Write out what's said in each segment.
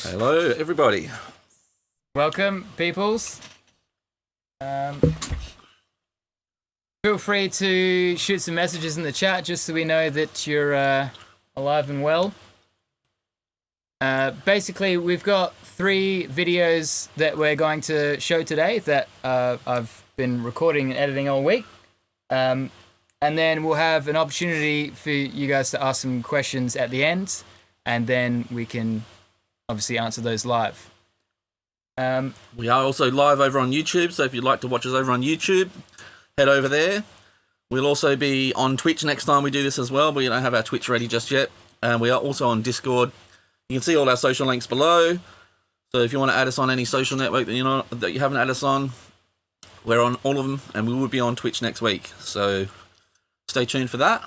Hello, everybody. Welcome, peoples. Feel free to shoot some messages in the chat just so we know that you're alive and well. Basically, we've got 3 videos that we're going to show today that I've been recording and editing all week. And then we'll have an opportunity for you guys to ask some questions at the end, and then we can obviously answer those live. We are also live over on YouTube, so if you'd like to watch us over on YouTube, head over there. We'll also be on Twitch next time we do this as well, but we don't have our Twitch ready just yet. And we are also on Discord. You can see all our social links below. So if you want to add us on any social network that you haven't added us on, we're on all of them, and we will be on Twitch next week. So stay tuned for that.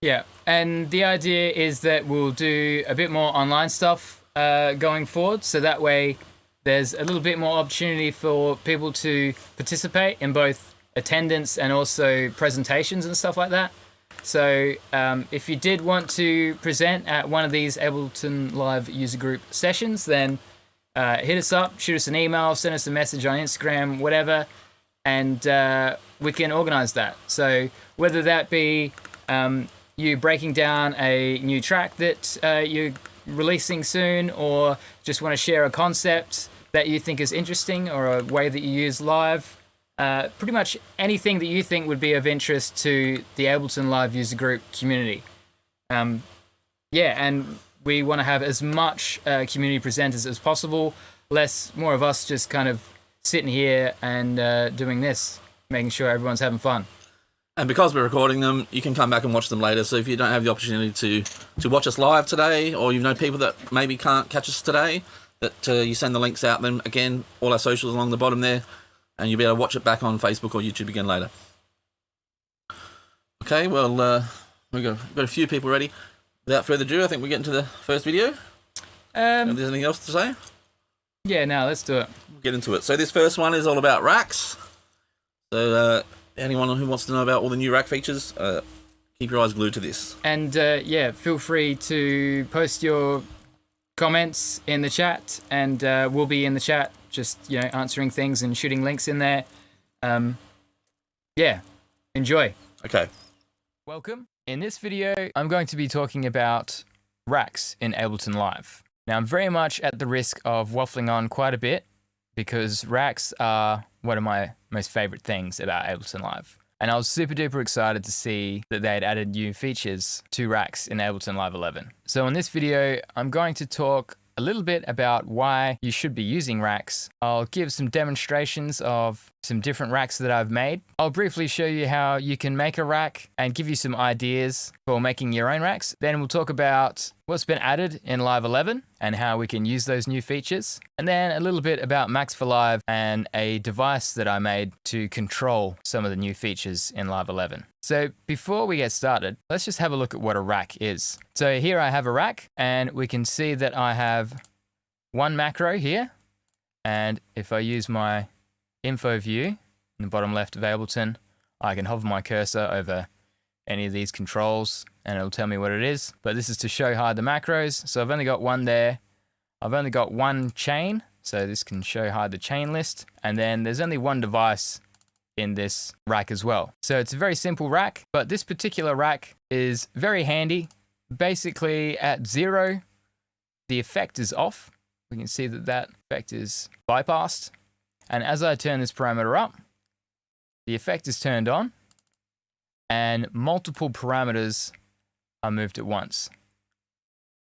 Yeah, and the idea is that we'll do a bit more online stuff going forward, so that way there's a little bit more opportunity for people to participate in both attendance and also presentations and stuff like that. So if you did want to present at one of these Ableton Live user group sessions, then hit us up, shoot us an email, send us a message on Instagram, whatever, and we can organize that. So whether that be you breaking down a new track that you're releasing soon, or just want to share a concept that you think is interesting or a way that you use live, pretty much anything that you think would be of interest to the Ableton Live user group community. Yeah, and we want to have as much community presenters as possible, more of us just kind of sitting here and doing this, making sure everyone's having fun. And because we're recording them, you can come back and watch them later. So if you don't have the opportunity to watch us live today, or you know people that maybe can't catch us today, that you send the links out. Then again, all our socials along the bottom there, and you'll be able to watch it back on Facebook or YouTube again later. Okay, well, we've got a few people ready. Without further ado, I think we're getting to the first video. If there's anything else to say? Yeah, no, let's do it. We'll get into it. So this first one is all about racks. So anyone who wants to know about all the new rack features, keep your eyes glued to this. And yeah, feel free to post your comments in the chat, and we'll be in the chat just answering things and shooting links in there. Yeah, enjoy. Okay. Welcome. In this video, I'm going to be talking about racks in Ableton Live. Now, I'm very much at the risk of waffling on quite a bit, because racks are one of my most favorite things about Ableton Live. And I was super duper excited to see that they had added new features to racks in Ableton Live 11. So in this video, I'm going to talk a little bit about why you should be using racks. I'll give some demonstrations of some different racks that I've made. I'll briefly show you how you can make a rack and give you some ideas for making your own racks. Then we'll talk about what's been added in Live 11 and how we can use those new features. And then a little bit about Max for Live and a device that I made to control some of the new features in Live 11. So before we get started, let's just have a look at what a rack is. So here I have a rack, and we can see that I have one macro here. And if I use my info view in the bottom left of Ableton, I can hover my cursor over any of these controls and it'll tell me what it is. But this is to show hide the macros. So I've only got one there. I've only got one chain, so this can show hide the chain list. And then there's only one device in this rack as well. So it's a very simple rack, but this particular rack is very handy. Basically at 0, the effect is off. We can see that that effect is bypassed. And as I turn this parameter up, the effect is turned on and multiple parameters are moved at once.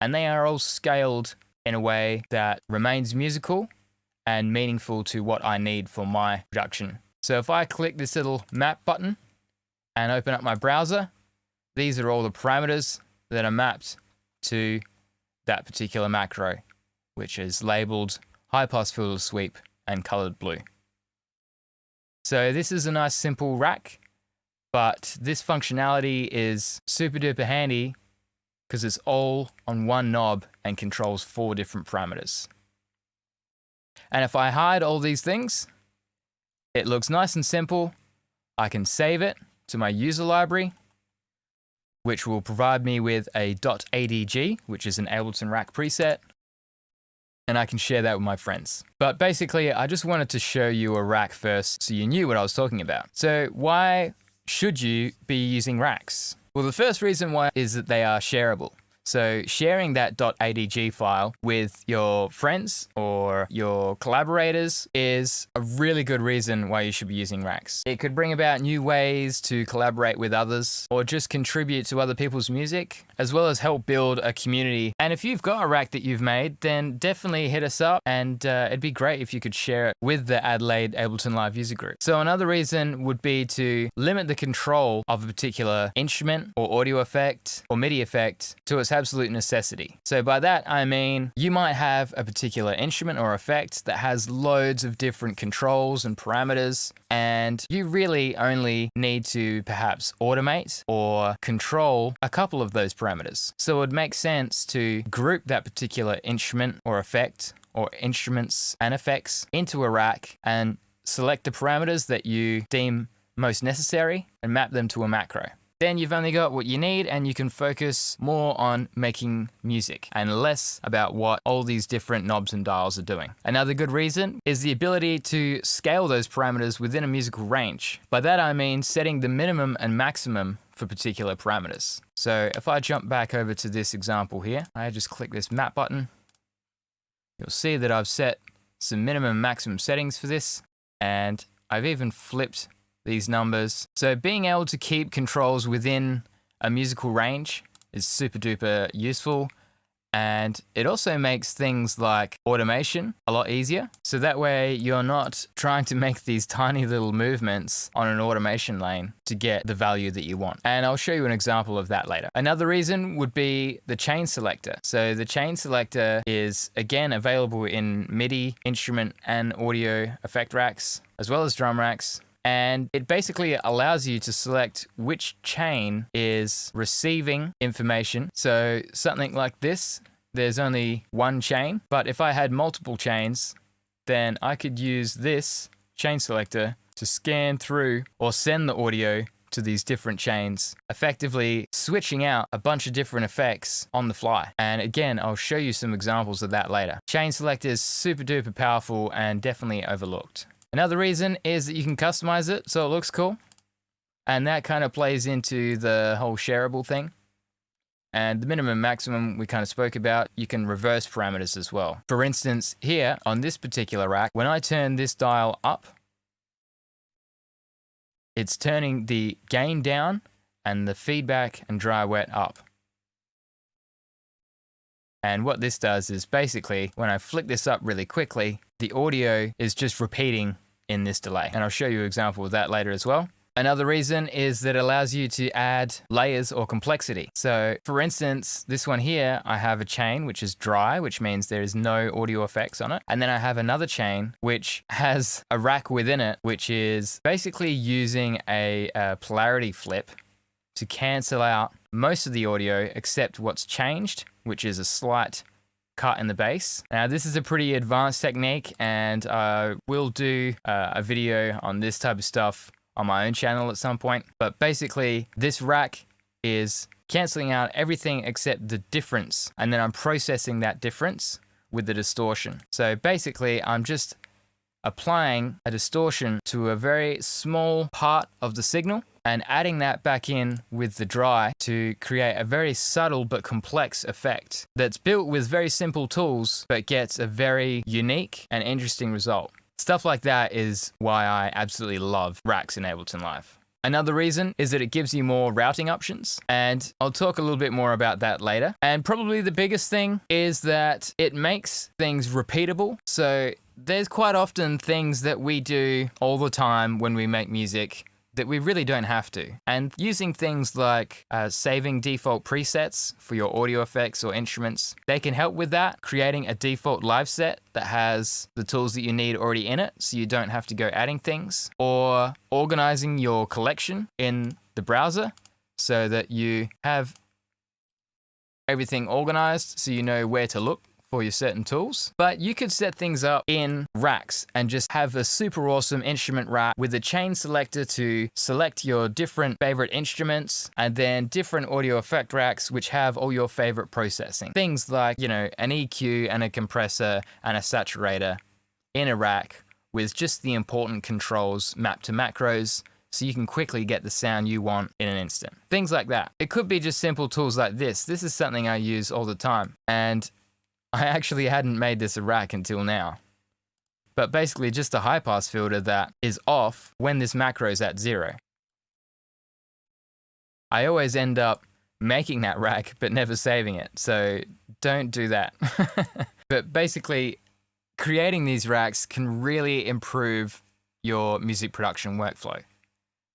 And they are all scaled in a way that remains musical and meaningful to what I need for my production. So if I click this little map button and open up my browser, these are all the parameters that are mapped to that particular macro, which is labeled high pass filter sweep and colored blue. So this is a nice simple rack, but this functionality is super duper handy because it's all on one knob and controls 4 different parameters. And if I hide all these things, it looks nice and simple. I can save it to my user library which will provide me with a .adg, which is an Ableton rack preset, and I can share that with my friends. But basically, I just wanted to show you a rack first so you knew what I was talking about. So why should you be using racks? Well, the first reason why is that they are shareable. So sharing that .adg file with your friends or your collaborators is a really good reason why you should be using racks. It could bring about new ways to collaborate with others or just contribute to other people's music, as well as help build a community. And if you've got a rack that you've made, then definitely hit us up, and it'd be great if you could share it with the Adelaide Ableton Live user group. So another reason would be to limit the control of a particular instrument or audio effect or MIDI effect to its absolute necessity. So by that, I mean, you might have a particular instrument or effect that has loads of different controls and parameters, and you really only need to perhaps automate or control a couple of those parameters. So it would make sense to group that particular instrument or effect or instruments and effects into a rack and select the parameters that you deem most necessary and map them to a macro. Then you've only got what you need, and you can focus more on making music and less about what all these different knobs and dials are doing. Another good reason is the ability to scale those parameters within a musical range. By that I mean setting the minimum and maximum for particular parameters. So if I jump back over to this example here, I just click this map button, you'll see that I've set some minimum and maximum settings for this, and I've even flipped these numbers. So being able to keep controls within a musical range is super duper useful, and it also makes things like automation a lot easier. So that way you're not trying to make these tiny little movements on an automation lane to get the value that you want. And I'll show you an example of that later. Another reason would be the chain selector. So the chain selector is again available in MIDI, instrument and audio effect racks, as well as drum racks. And it basically allows you to select which chain is receiving information. So something like this, there's only one chain, but if I had multiple chains, then I could use this chain selector to scan through or send the audio to these different chains, effectively switching out a bunch of different effects on the fly. And again, I'll show you some examples of that later. Chain selector is super duper powerful and definitely overlooked. Another reason is that you can customize it so it looks cool. And that kind of plays into the whole shareable thing. And the minimum and maximum we kind of spoke about, you can reverse parameters as well. For instance, here on this particular rack, when I turn this dial up, it's turning the gain down and the feedback and dry wet up. And what this does is basically, when I flick this up really quickly, the audio is just repeating in this delay. And I'll show you an example of that later as well. Another reason is that it allows you to add layers or complexity. So for instance, this one here, I have a chain which is dry, which means there is no audio effects on it. And then I have another chain which has a rack within it, which is basically using a polarity flip to cancel out most of the audio except what's changed, which is a slight cut in the bass. Now this is a pretty advanced technique, and I will do a video on this type of stuff on my own channel at some point. But basically this rack is cancelling out everything except the difference, and then I'm processing that difference with the distortion. So basically I'm just applying a distortion to a very small part of the signal and adding that back in with the dry to create a very subtle but complex effect that's built with very simple tools but gets a very unique and interesting result. Stuff like that is why I absolutely love racks in Ableton Live. Another reason is that it gives you more routing options, and I'll talk a little bit more about that later. And probably the biggest thing is that it makes things repeatable. So there's quite often things that we do all the time when we make music that we really don't have to. And using things like saving default presets for your audio effects or instruments, they can help with that, creating a default live set that has the tools that you need already in it, so you don't have to go adding things, or organizing your collection in the browser so that you have everything organized so you know where to look for your certain tools, but you could set things up in racks and just have a super awesome instrument rack with a chain selector to select your different favorite instruments, and then different audio effect racks which have all your favorite processing. Things like, you know, an EQ and a compressor and a saturator in a rack with just the important controls mapped to macros, so you can quickly get the sound you want in an instant. Things like that. It could be just simple tools like this. This is something I use all the time, and I actually hadn't made this a rack until now. But basically just a high pass filter that is off when this macro is at 0. I always end up making that rack but never saving it, so don't do that. But basically, creating these racks can really improve your music production workflow.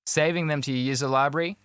Saving them to your user library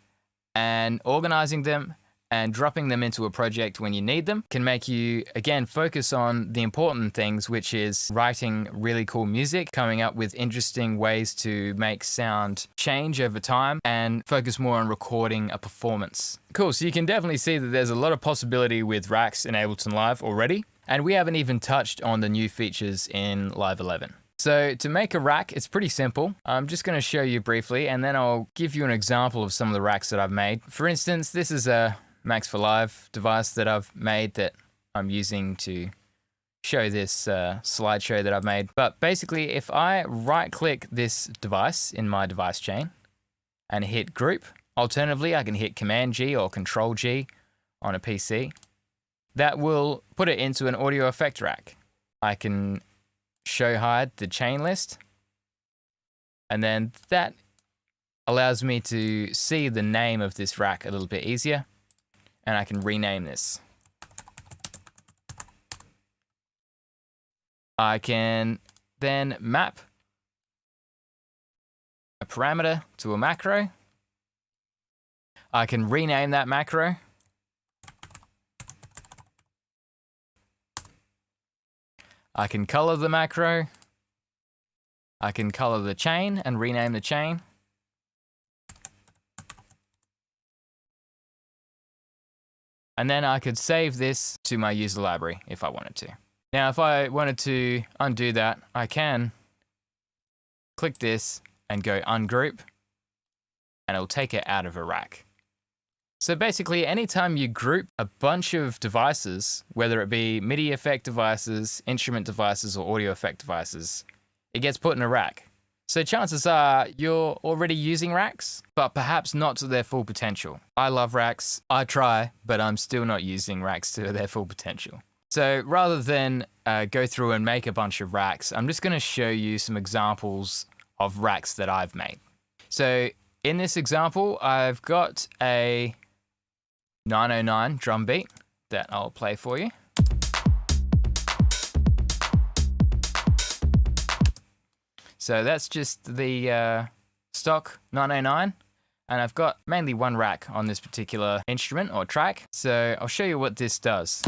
and organizing them and dropping them into a project when you need them can make you, again, focus on the important things, which is writing really cool music, coming up with interesting ways to make sound change over time, and focus more on recording a performance. Cool, so you can definitely see that there's a lot of possibility with racks in Ableton Live already, and we haven't even touched on the new features in Live 11. So to make a rack, it's pretty simple. I'm just going to show you briefly, and then I'll give you an example of some of the racks that I've made. For instance, this is a Max for Live device that I've made that I'm using to show this slideshow that I've made. But basically, if I right-click this device in my device chain and hit Group, alternatively, I can hit Command-G or Control-G on a PC, that will put it into an audio effect rack. I can show hide the chain list, and then that allows me to see the name of this rack a little bit easier, and I can rename this. I can then map a parameter to a macro. I can rename that macro. I can color the macro. I can color the chain and rename the chain. And then I could save this to my user library if I wanted to. Now, if I wanted to undo that, I can click this and go ungroup, and it'll take it out of a rack. So basically, anytime you group a bunch of devices, whether it be MIDI effect devices, instrument devices, or audio effect devices, it gets put in a rack. So chances are you're already using racks, but perhaps not to their full potential. I love racks. I try, but I'm still not using racks to their full potential. So rather than go through and make a bunch of racks, I'm just going to show you some examples of racks that I've made. So in this example, I've got a 909 drum beat that I'll play for you. So that's just the stock 909, and I've got mainly one rack on this particular instrument or track. So I'll show you what this does.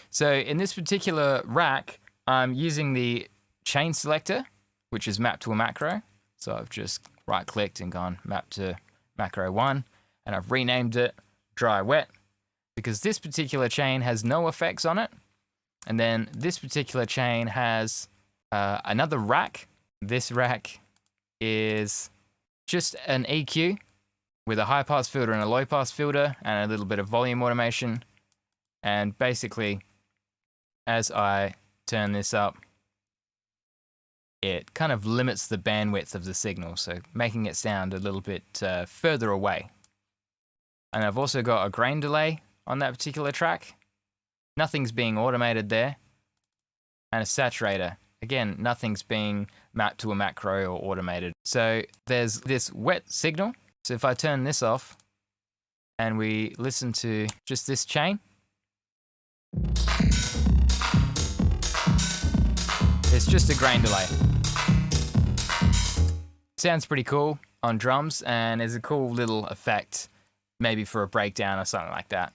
So in this particular rack, I'm using the chain selector, which is mapped to a macro. So I've just right-clicked and gone map to macro 1, and I've renamed it dry wet, because this particular chain has no effects on it. And then this particular chain has another rack. This rack is just an EQ with a high pass filter and a low pass filter and a little bit of volume automation. And basically, as I turn this up, it kind of limits the bandwidth of the signal, so making it sound a little bit further away. And I've also got a grain delay on that particular track. Nothing's being automated there. And a saturator. Again, nothing's being mapped to a macro or automated. So there's this wet signal. So if I turn this off and we listen to just this chain, it's just a grain delay. Sounds pretty cool on drums, and is a cool little effect, maybe for a breakdown or something like that.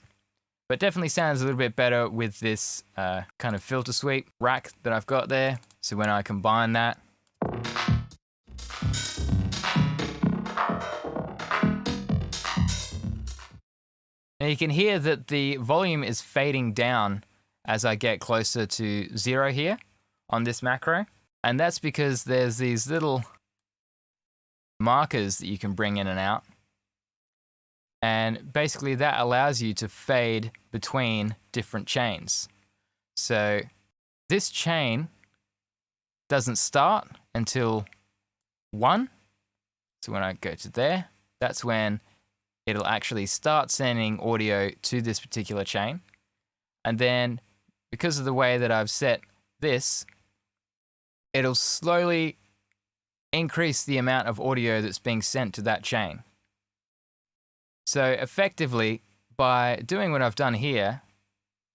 but definitely sounds a little bit better with this kind of filter suite rack that I've got there. So when I combine that, now you can hear that the volume is fading down as I get closer to 0 here on this macro. And that's because there's these little markers that you can bring in and out. And basically that allows you to fade between different chains. So this chain doesn't start until 1. So when I go to there, that's when it'll actually start sending audio to this particular chain. And then because of the way that I've set this, it'll slowly increase the amount of audio that's being sent to that chain. So effectively, by doing what I've done here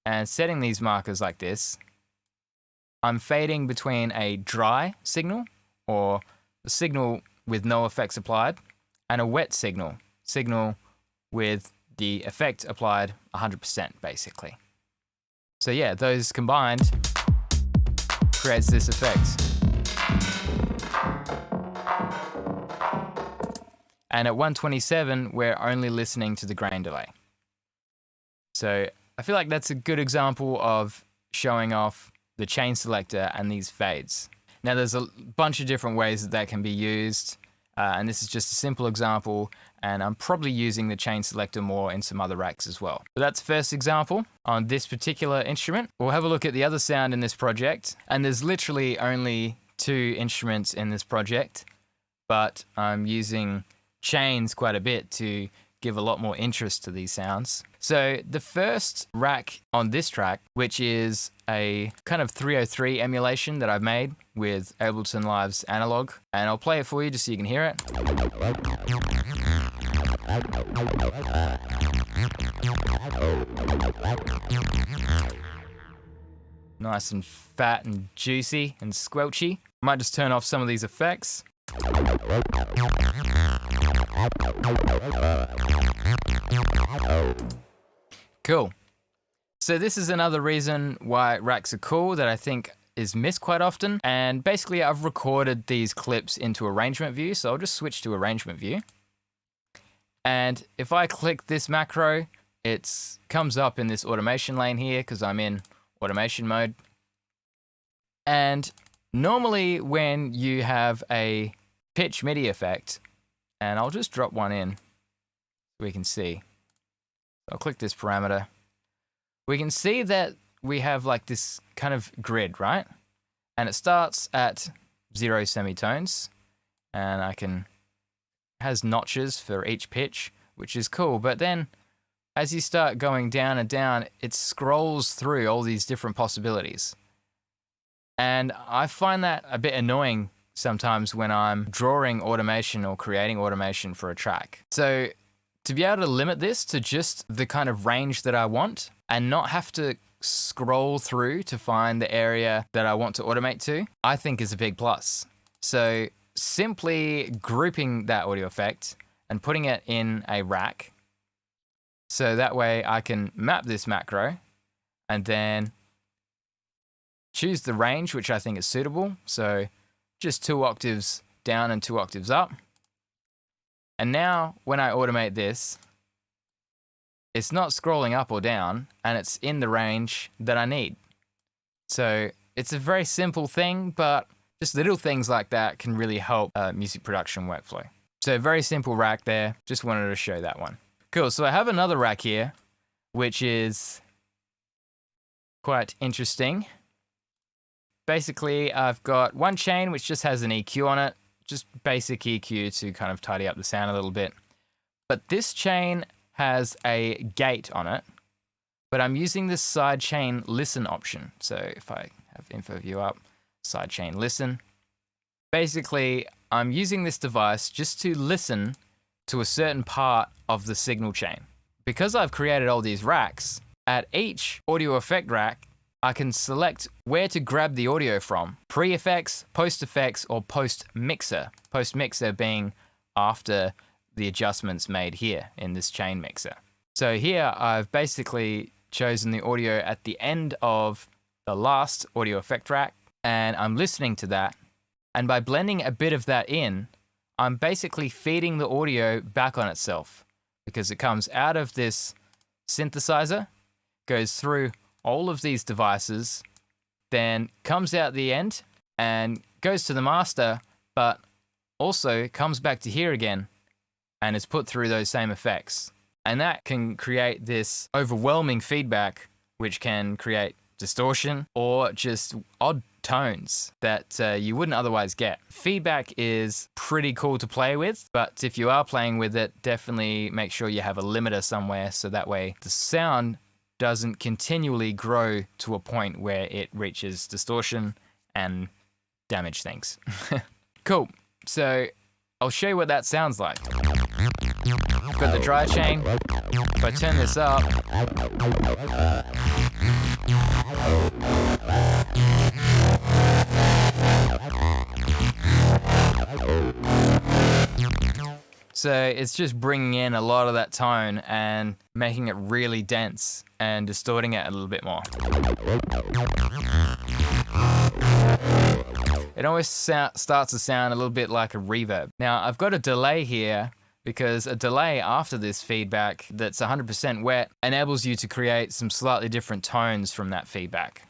and setting these markers like this, I'm fading between a dry signal, or a signal with no effects applied, and a wet signal with the effect applied 100% basically. So yeah, those combined creates this effect. And at 127, we're only listening to the grain delay. So I feel like that's a good example of showing off the chain selector and these fades. Now there's a bunch of different ways that can be used, and this is just a simple example, and I'm probably using the chain selector more in some other racks as well. So that's the first example on this particular instrument. We'll have a look at the other sound in this project, and there's literally only 2 instruments in this project, but I'm using chains quite a bit to give a lot more interest to these sounds. So the first rack on this track, which is a kind of 303 emulation that I've made with Ableton Live's analog, and I'll play it for you just so you can hear it. Nice and fat and juicy and squelchy. Might just turn off some of these effects. Cool. So this is another reason why racks are cool that I think is missed quite often. And basically I've recorded these clips into arrangement view. So I'll just switch to arrangement view. And if I click this macro, it comes up in this automation lane here because I'm in automation mode. And normally when you have a pitch MIDI effect, and I'll just drop one in so we can see. I'll click this parameter. We can see that we have like this kind of grid, right? And it starts at 0 semitones, and it has notches for each pitch, which is cool. But then as you start going down and down, it scrolls through all these different possibilities. And I find that a bit annoying sometimes when I'm drawing automation or creating automation for a track. So to be able to limit this to just the kind of range that I want and not have to scroll through to find the area that I want to automate to, I think is a big plus. So simply grouping that audio effect and putting it in a rack, so that way I can map this macro and then choose the range which I think is suitable. So just 2 octaves down and 2 octaves up. And now when I automate this, it's not scrolling up or down, and it's in the range that I need. So it's a very simple thing, but just little things like that can really help music production workflow. So very simple rack there. Just wanted to show that one. Cool, so I have another rack here, which is quite interesting. Basically, I've got one chain which just has an EQ on it, just basic EQ to kind of tidy up the sound a little bit. But this chain has a gate on it, but I'm using this sidechain listen option. So if I have info view up, sidechain listen. Basically, I'm using this device just to listen to a certain part of the signal chain. Because I've created all these racks, at each audio effect rack, I can select where to grab the audio from. Pre-effects, post-effects, or post-mixer. Post-mixer being after the adjustments made here in this chain mixer. So here I've basically chosen the audio at the end of the last audio effect rack, and I'm listening to that. And by blending a bit of that in, I'm basically feeding the audio back on itself, because it comes out of this synthesizer, goes through all of these devices, then comes out the end and goes to the master, but also comes back to here again and is put through those same effects. And that can create this overwhelming feedback, which can create distortion or just odd tones that you wouldn't otherwise get. Feedback is pretty cool to play with, but if you are playing with it, definitely make sure you have a limiter somewhere, so that way the sound doesn't continually grow to a point where it reaches distortion and damage things. Cool. So I'll show you what that sounds like. I've got the dry chain. If I turn this up, so it's just bringing in a lot of that tone and making it really dense and distorting it a little bit more. It always starts to sound a little bit like a reverb. Now, I've got a delay here because a delay after this feedback that's 100% wet enables you to create some slightly different tones from that feedback.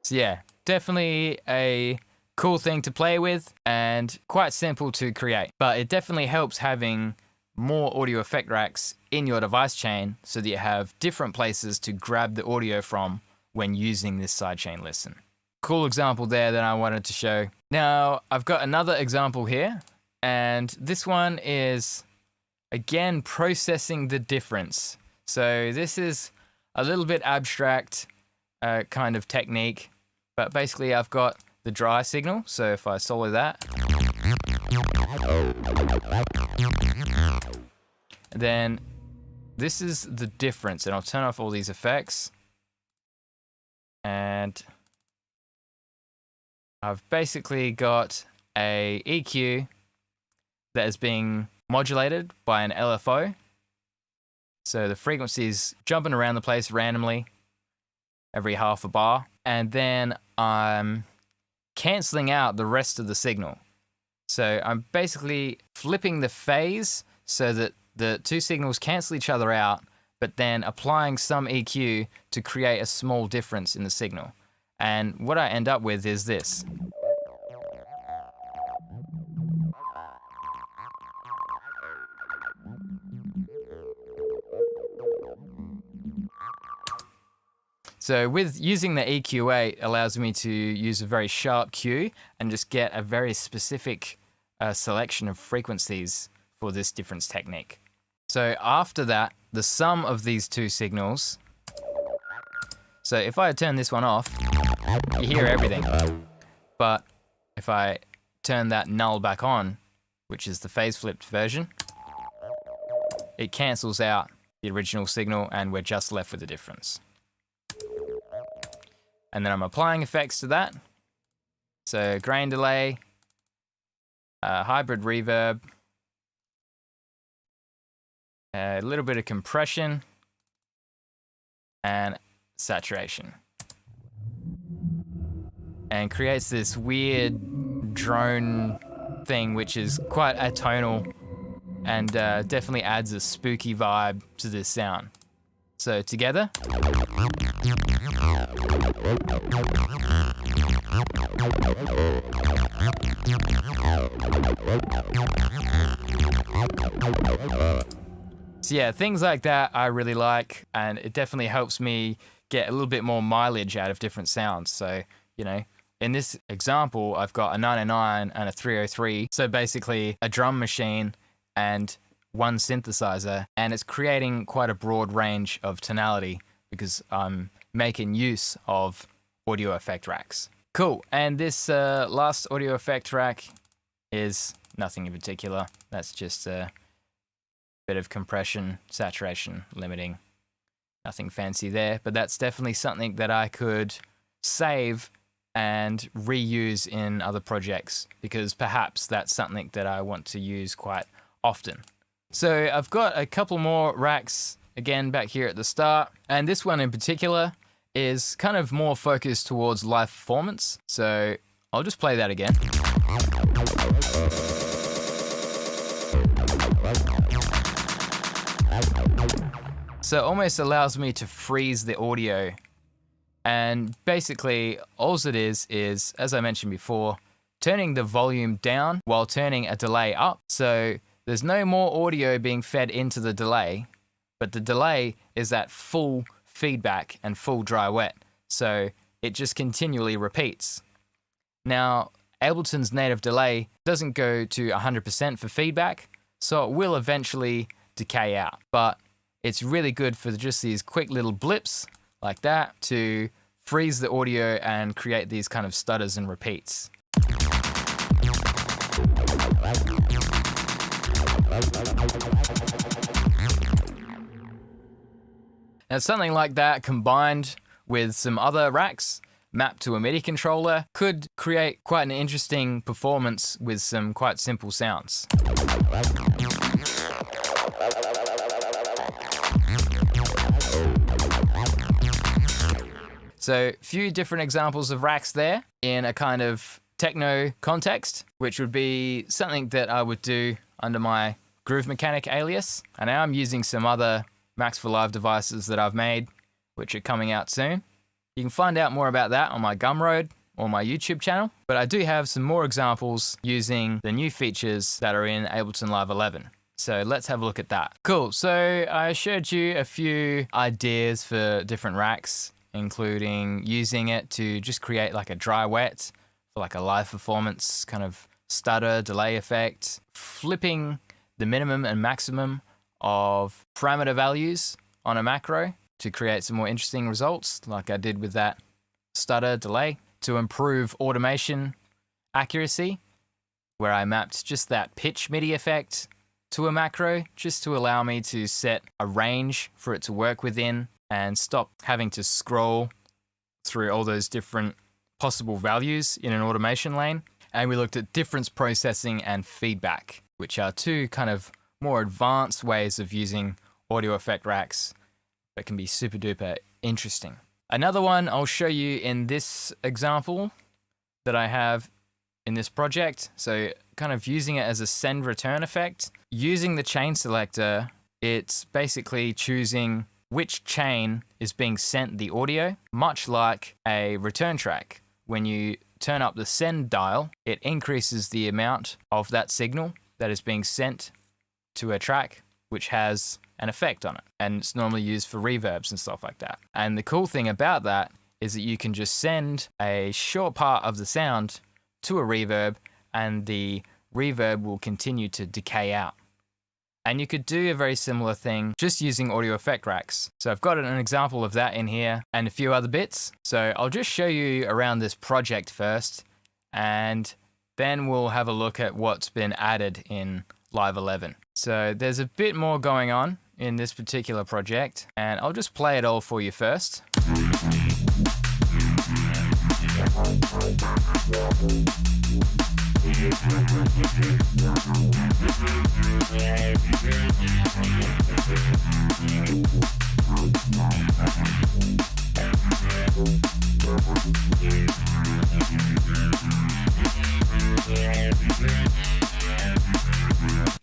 So yeah, definitely a cool thing to play with and quite simple to create, but it definitely helps having more audio effect racks in your device chain so that you have different places to grab the audio from when using this sidechain listen. Cool example there that I wanted to show. Now, I've got another example here, and this one is, again, processing the difference. So this is a little bit abstract kind of technique, but basically I've got the dry signal, so if I solo that, then this is the difference, and I'll turn off all these effects, and I've basically got a EQ that is being modulated by an LFO, so the frequency is jumping around the place randomly every half a bar, and then I'm cancelling out the rest of the signal. So I'm basically flipping the phase so that the two signals cancel each other out, but then applying some EQ to create a small difference in the signal. And what I end up with is this. So with using the EQ8 allows me to use a very sharp cue and just get a very specific selection of frequencies for this difference technique. So after that, the sum of these two signals, so if I turn this one off, you hear everything. But if I turn that null back on, which is the phase flipped version, it cancels out the original signal and we're just left with the difference. And then I'm applying effects to that. So grain delay, hybrid reverb, a little bit of compression, and saturation. And creates this weird drone thing, which is quite atonal and definitely adds a spooky vibe to this sound. So together. So yeah, things like that I really like, and it definitely helps me get a little bit more mileage out of different sounds. So, you know, in this example, I've got a 99 and a 303. So basically a drum machine and one synthesizer, and it's creating quite a broad range of tonality because I'm making use of audio effect racks. Cool, and this last audio effect rack is nothing in particular. That's just a bit of compression, saturation, limiting. Nothing fancy there, but that's definitely something that I could save and reuse in other projects, because perhaps that's something that I want to use quite often. So I've got a couple more racks again back here at the start, and this one in particular is kind of more focused towards live performance. So I'll just play that again. So it almost allows me to freeze the audio. And basically, all it is, as I mentioned before, turning the volume down while turning a delay up. So there's no more audio being fed into the delay, but the delay is that full feedback and full dry wet. So it just continually repeats. Now, Ableton's native delay doesn't go to 100% for feedback, so it will eventually decay out. But it's really good for just these quick little blips like that to freeze the audio and create these kind of stutters and repeats. Now something like that combined with some other racks mapped to a MIDI controller could create quite an interesting performance with some quite simple sounds. So a few different examples of racks there in a kind of techno context, which would be something that I would do under my Groove Mechanic alias. And now I'm using some other Max for Live devices that I've made, which are coming out soon. You can find out more about that on my Gumroad or my YouTube channel. But I do have some more examples using the new features that are in Ableton Live 11. So let's have a look at that. Cool, so I showed you a few ideas for different racks, including using it to just create like a dry wet for like a live performance kind of stutter delay effect, flipping the minimum and maximum of parameter values on a macro to create some more interesting results, like I did with that stutter delay, to improve automation accuracy, where I mapped just that pitch MIDI effect to a macro just to allow me to set a range for it to work within and stop having to scroll through all those different possible values in an automation lane. And we looked at difference processing and feedback, which are two kind of more advanced ways of using audio effect racks that can be super duper interesting. Another one I'll show you in this example that I have in this project. So kind of using it as a send return effect. Using the chain selector, it's basically choosing which chain is being sent the audio, much like a return track. When you turn up the send dial, it increases the amount of that signal that is being sent to a track, which has an effect on it. And it's normally used for reverbs and stuff like that. And the cool thing about that is that you can just send a short part of the sound to a reverb, and the reverb will continue to decay out. And you could do a very similar thing just using audio effect racks. So I've got an example of that in here and a few other bits. So I'll just show you around this project first, and then we'll have a look at what's been added in Live 11. So there's a bit more going on in this particular project, and I'll just play it all for you first.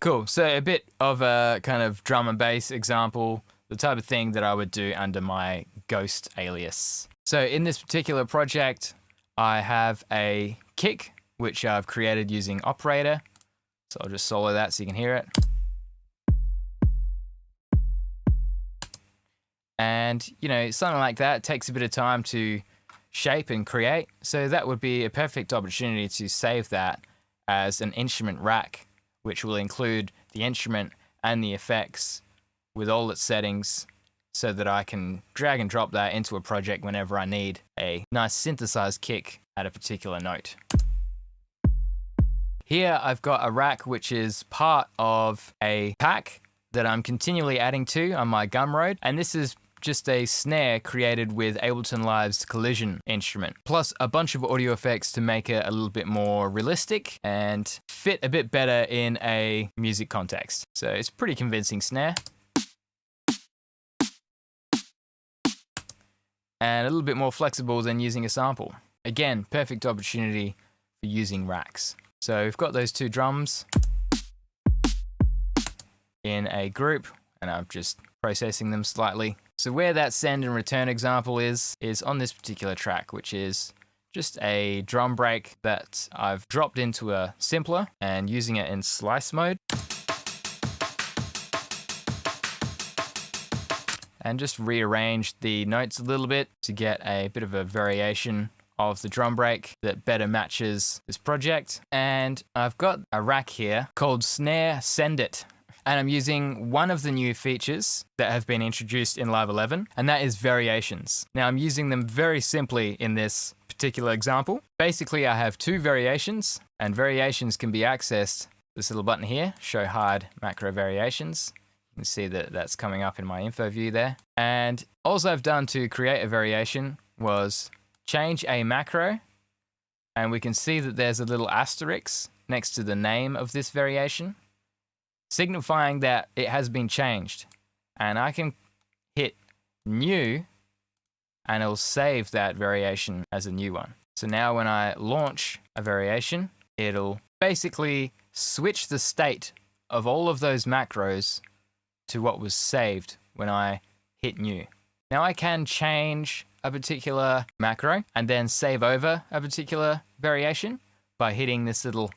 Cool, so a bit of a kind of drum and bass example, the type of thing that I would do under my Ghost alias. So in this particular project, I have a kick, which I've created using Operator. So I'll just solo that so you can hear it. And, you know, something like that takes a bit of time to shape and create. So that would be a perfect opportunity to save that as an instrument rack, which will include the instrument and the effects with all its settings, so that I can drag and drop that into a project whenever I need a nice synthesized kick at a particular note. Here I've got a rack which is part of a pack that I'm continually adding to on my Gumroad, and this is just a snare created with Ableton Live's collision instrument, plus a bunch of audio effects to make it a little bit more realistic and fit a bit better in a music context. So it's a pretty convincing snare. And a little bit more flexible than using a sample. Again, perfect opportunity for using racks. So we've got those two drums in a group, and I'm just processing them slightly. So where that send and return example is on this particular track, which is just a drum break that I've dropped into a simpler and using it in slice mode. And just rearranged the notes a little bit to get a bit of a variation of the drum break that better matches this project. And I've got a rack here called Snare Send It. And I'm using one of the new features that have been introduced in Live 11, and that is variations. Now I'm using them very simply in this particular example. Basically, I have two variations, and variations can be accessed. This little button here, Show Hide Macro Variations. You can see that that's coming up in my info view there. And all I've done to create a variation was change a macro, and we can see that there's a little asterisk next to the name of this variation, signifying that it has been changed. And I can hit new, and it'll save that variation as a new one. So now when I launch a variation, it'll basically switch the state of all of those macros to what was saved when I hit new. Now I can change a particular macro and then save over a particular variation by hitting this little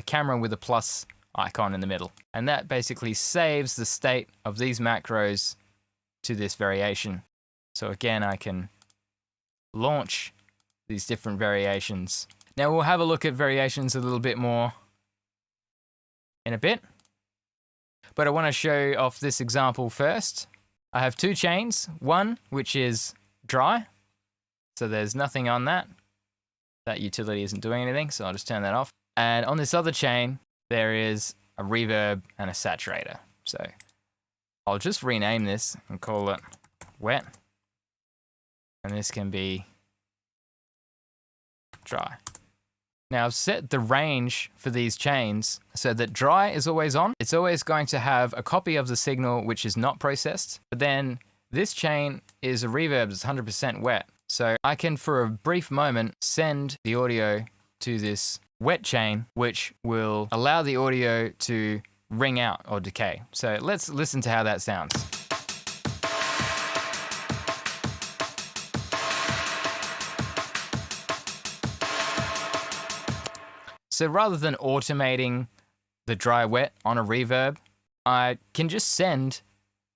camera with a plus icon in the middle. And that basically saves the state of these macros to this variation. So again, I can launch these different variations. Now we'll have a look at variations a little bit more in a bit. But I want to show off this example first. I have two chains, one which is dry, so there's nothing on that. That utility isn't doing anything, so I'll just turn that off. And on this other chain, there is a reverb and a saturator. So I'll just rename this and call it wet. And this can be dry. Now I've set the range for these chains so that dry is always on. It's always going to have a copy of the signal which is not processed. But then this chain is a reverb that's 100% wet. So I can, for a brief moment, send the audio to this wet chain, which will allow the audio to ring out or decay. So let's listen to how that sounds. So rather than automating the dry wet on a reverb, I can just send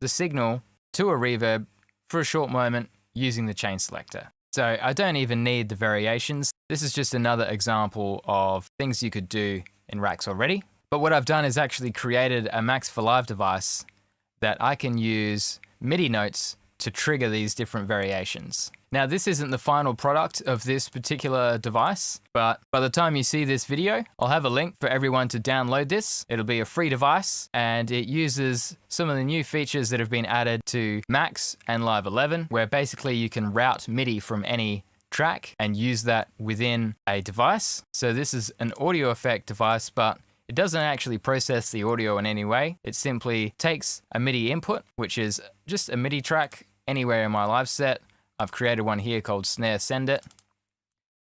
the signal to a reverb for a short moment using the chain selector. So I don't even need the variations. This is just another example of things you could do in Racks already. But what I've done is actually created a Max for Live device that I can use MIDI notes to trigger these different variations. Now, this isn't the final product of this particular device, but by the time you see this video, I'll have a link for everyone to download this. It'll be a free device, and it uses some of the new features that have been added to Max and Live 11, where basically you can route MIDI from any track and use that within a device. So this is an audio effect device, but it doesn't actually process the audio in any way. It simply takes a MIDI input, which is just a MIDI track anywhere in my live set. I've created one here called Snare Send It.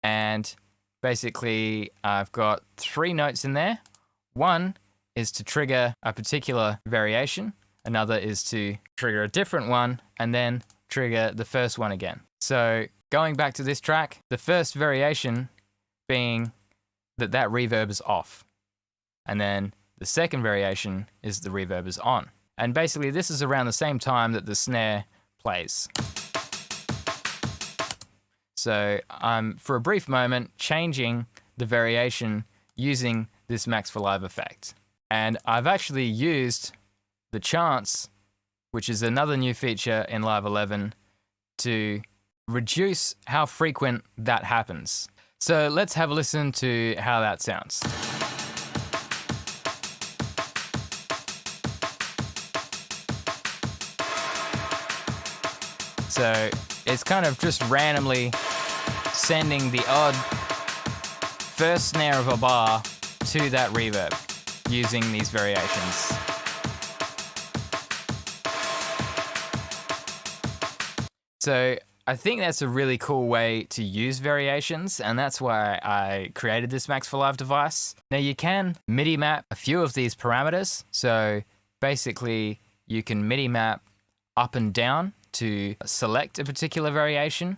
And basically I've got 3 notes in there. One is to trigger a particular variation. Another is to trigger a different one and then trigger the first one again. So going back to this track, the first variation being that reverb is off. And then the second variation is the reverb is on. And basically this is around the same time that the snare plays. So I'm, for a brief moment, changing the variation using this Max for Live effect. And I've actually used the chance, which is another new feature in Live 11, to reduce how frequent that happens. So let's have a listen to how that sounds. So it's kind of just randomly sending the odd first snare of a bar to that reverb using these variations. So I think that's a really cool way to use variations, and that's why I created this Max for Live device. Now you can MIDI map a few of these parameters. So basically you can MIDI map up and down to select a particular variation,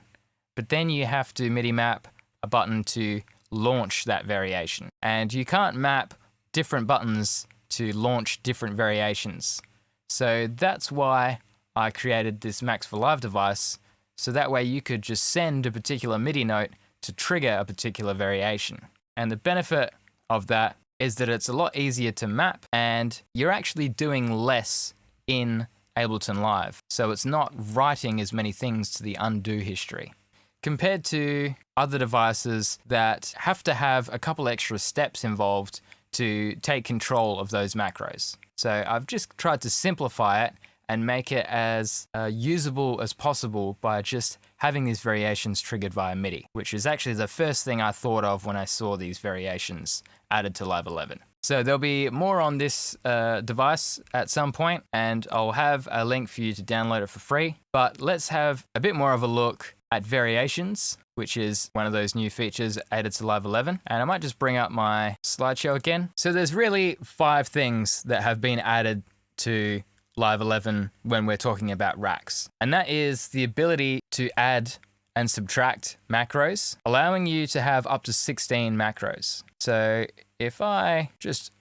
but then you have to MIDI map a button to launch that variation. And you can't map different buttons to launch different variations. So that's why I created this Max for Live device, so that way you could just send a particular MIDI note to trigger a particular variation. And the benefit of that is that it's a lot easier to map, and you're actually doing less in Ableton Live. So it's not writing as many things to the undo history, compared to other devices that have to have a couple extra steps involved to take control of those macros. So I've just tried to simplify it and make it as usable as possible by just having these variations triggered via MIDI, which is actually the first thing I thought of when I saw these variations added to Live 11. So there'll be more on this device at some point, and I'll have a link for you to download it for free. But let's have a bit more of a look at variations, which is one of those new features added to Live 11. And I might just bring up my slideshow again. So there's really 5 things that have been added to Live 11 when we're talking about racks. And that is the ability to add and subtract macros, allowing you to have up to 16 macros. So if I just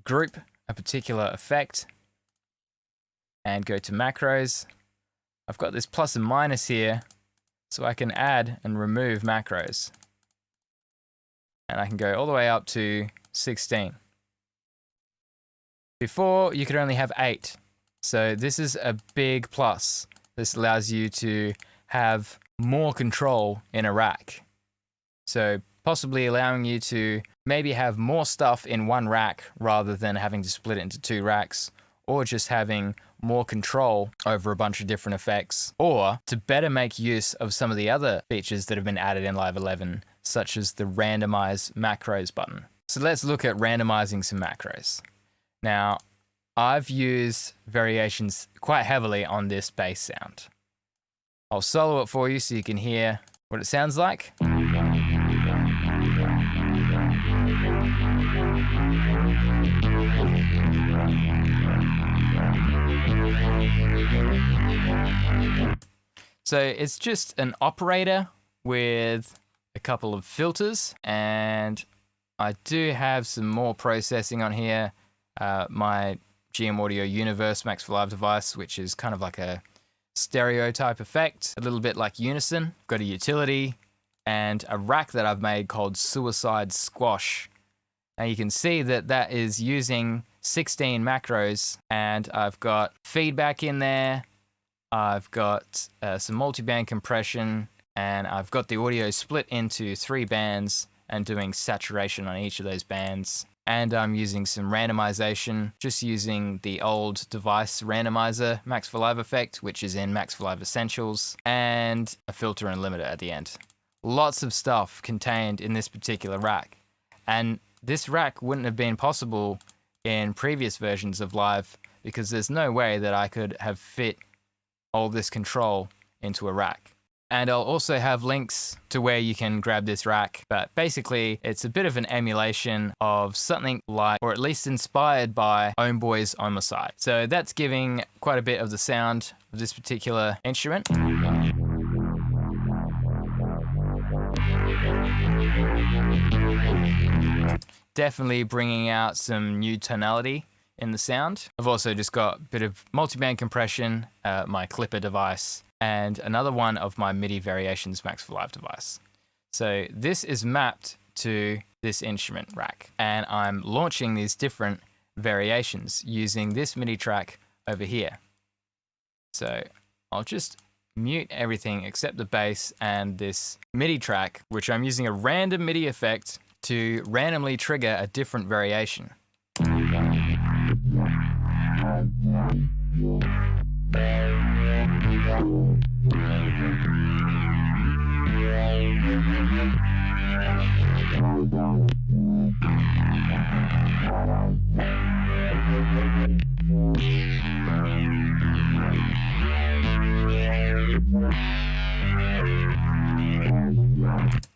group a particular effect and go to macros, I've got this plus and minus here, so I can add and remove macros. And I can go all the way up to 16. Before, you could only have 8. So this is a big plus. This allows you to have more control in a rack. So possibly allowing you to maybe have more stuff in one rack rather than having to split it into 2 racks, or just having more control over a bunch of different effects, or to better make use of some of the other features that have been added in Live 11, such as the Randomize Macros button. So let's look at randomizing some macros. Now, I've used variations quite heavily on this bass sound. I'll solo it for you so you can hear what it sounds like. So it's just an operator with a couple of filters, and I do have some more processing on here. My GM Audio Universe Max for Live device, which is kind of like a stereo type effect, a little bit like Unison. Got a utility and a rack that I've made called Suicide Squash. And you can see that that is using 16 macros, and I've got feedback in there. I've got some multi-band compression, and I've got the audio split into 3 bands and doing saturation on each of those bands. And I'm using some randomization, just using the old device randomizer Max for Live effect, which is in Max for Live Essentials, and a filter and limiter at the end. Lots of stuff contained in this particular rack. And this rack wouldn't have been possible in previous versions of Live, because there's no way that I could have fit all this control into a rack. And I'll also have links to where you can grab this rack. But basically, it's a bit of an emulation of something like, or at least inspired by, Homeboy's Homicide. So that's giving quite a bit of the sound of this particular instrument. Definitely bringing out some new tonality in the sound. I've also just got a bit of multiband compression, my clipper device, and another one of my MIDI Variations Max for Live device. So this is mapped to this instrument rack, and I'm launching these different variations using this MIDI track over here. So I'll just mute everything except the bass and this MIDI track, which I'm using a random MIDI effect to randomly trigger a different variation.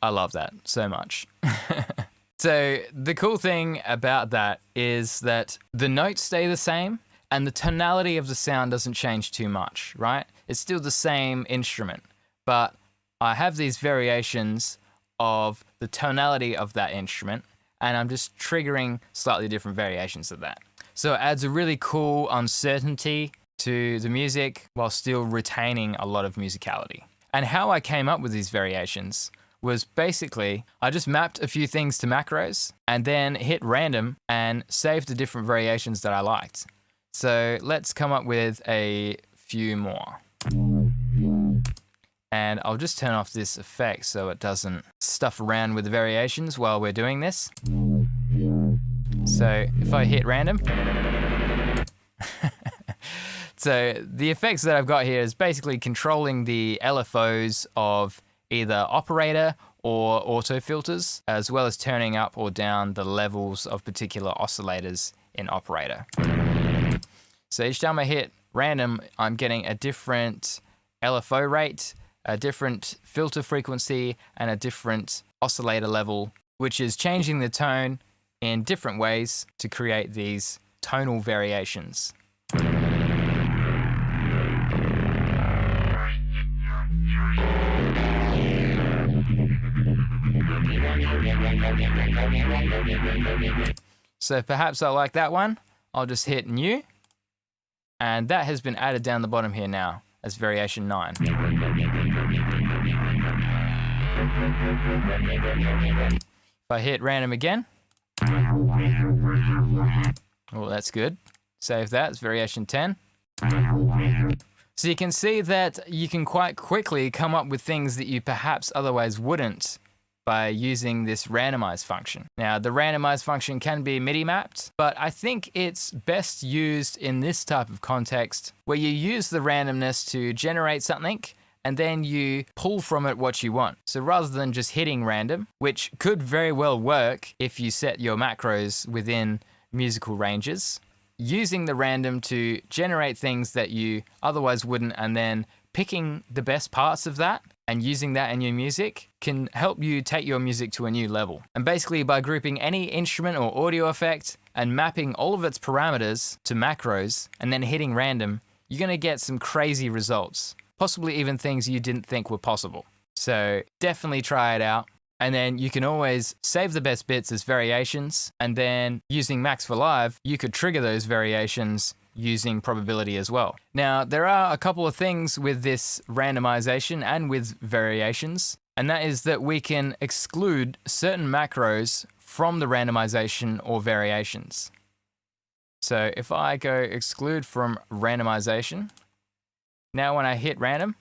I love that so much. So the cool thing about that is that the notes stay the same and the tonality of the sound doesn't change too much, right? It's still the same instrument, but I have these variations of the tonality of that instrument, and I'm just triggering slightly different variations of that. So it adds a really cool uncertainty to the music while still retaining a lot of musicality. And how I came up with these variations was basically, I just mapped a few things to macros and then hit random and saved the different variations that I liked. So let's come up with a few more. And I'll just turn off this effect so it doesn't stuff around with the variations while we're doing this. So if I hit random, so the effects that I've got here is basically controlling the LFOs of either operator or auto filters, as well as turning up or down the levels of particular oscillators in operator. So each time I hit random, I'm getting a different LFO rate, a different filter frequency, and a different oscillator level, which is changing the tone in different ways to create these tonal variations. So perhaps I like that one. I'll just hit new, and that has been added down the bottom here now as variation 9. If I hit random again, oh, that's good. Save that, it's variation 10. So you can see that you can quite quickly come up with things that you perhaps otherwise wouldn't by using this randomize function. Now, the randomize function can be MIDI mapped, but I think it's best used in this type of context where you use the randomness to generate something and then you pull from it what you want. So rather than just hitting random, which could very well work if you set your macros within musical ranges, using the random to generate things that you otherwise wouldn't and then picking the best parts of that and using that in your music can help you take your music to a new level. And basically by grouping any instrument or audio effect and mapping all of its parameters to macros and then hitting random, you're gonna get some crazy results, possibly even things you didn't think were possible. So definitely try it out. And then you can always save the best bits as variations, and then using Max for Live, you could trigger those variations using probability as well. Now, there are a couple of things with this randomization and with variations, and that is that we can exclude certain macros from the randomization or variations. So if I go exclude from randomization, now when I hit random,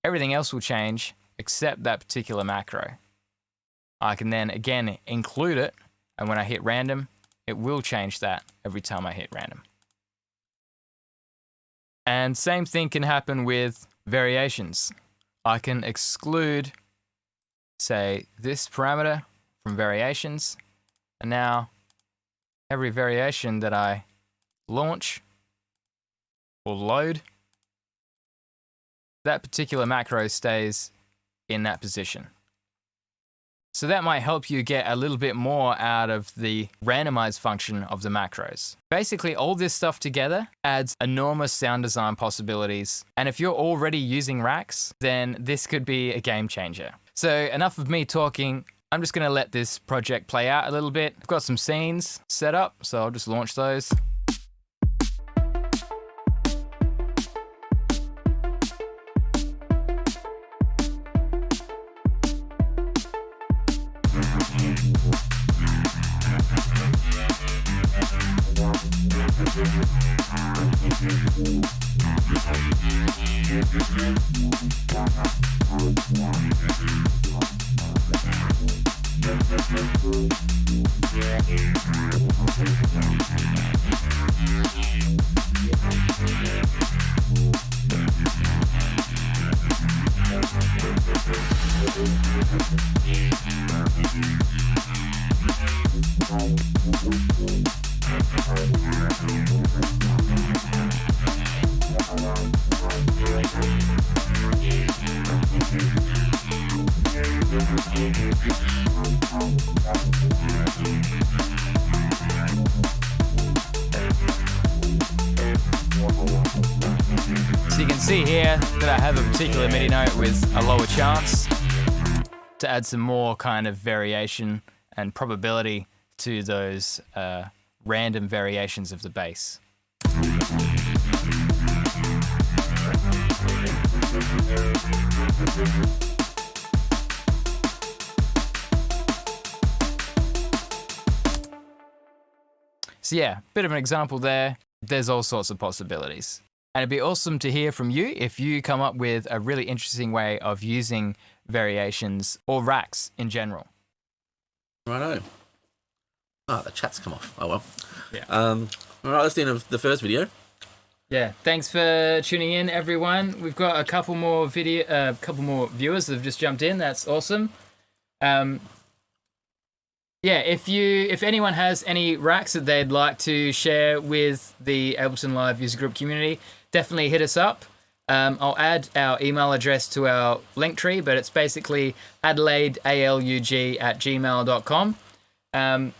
everything else will change except that particular macro. I can then again include it, and when I hit random, it will change that every time I hit random. And same thing can happen with variations. I can exclude, say, this parameter from variations, and now every variation that I launch or load, that particular macro stays in that position. So that might help you get a little bit more out of the randomize function of the macros. Basically, all this stuff together adds enormous sound design possibilities. And if you're already using racks, then this could be a game changer. So enough of me talking. I'm just going to let this project play out a little bit. I've got some scenes set up, so I'll just launch those. So you can see here that I have a particular MIDI note with a lower chance to add some more kind of variation and probability to those random variations of the bass. So yeah, bit of an example there. There's all sorts of possibilities. And it'd be awesome to hear from you if you come up with a really interesting way of using variations or racks in general. Righto. Ah, the chat's come off. Oh well. Yeah. All right, that's the end of the first video. Yeah, thanks for tuning in, everyone. We've got a couple more viewers that have just jumped in. That's awesome. Yeah, if anyone has any racks that they'd like to share with the Ableton Live user group community, definitely hit us up. I'll add our email address to our link tree, but it's basically AALUG@gmail.com.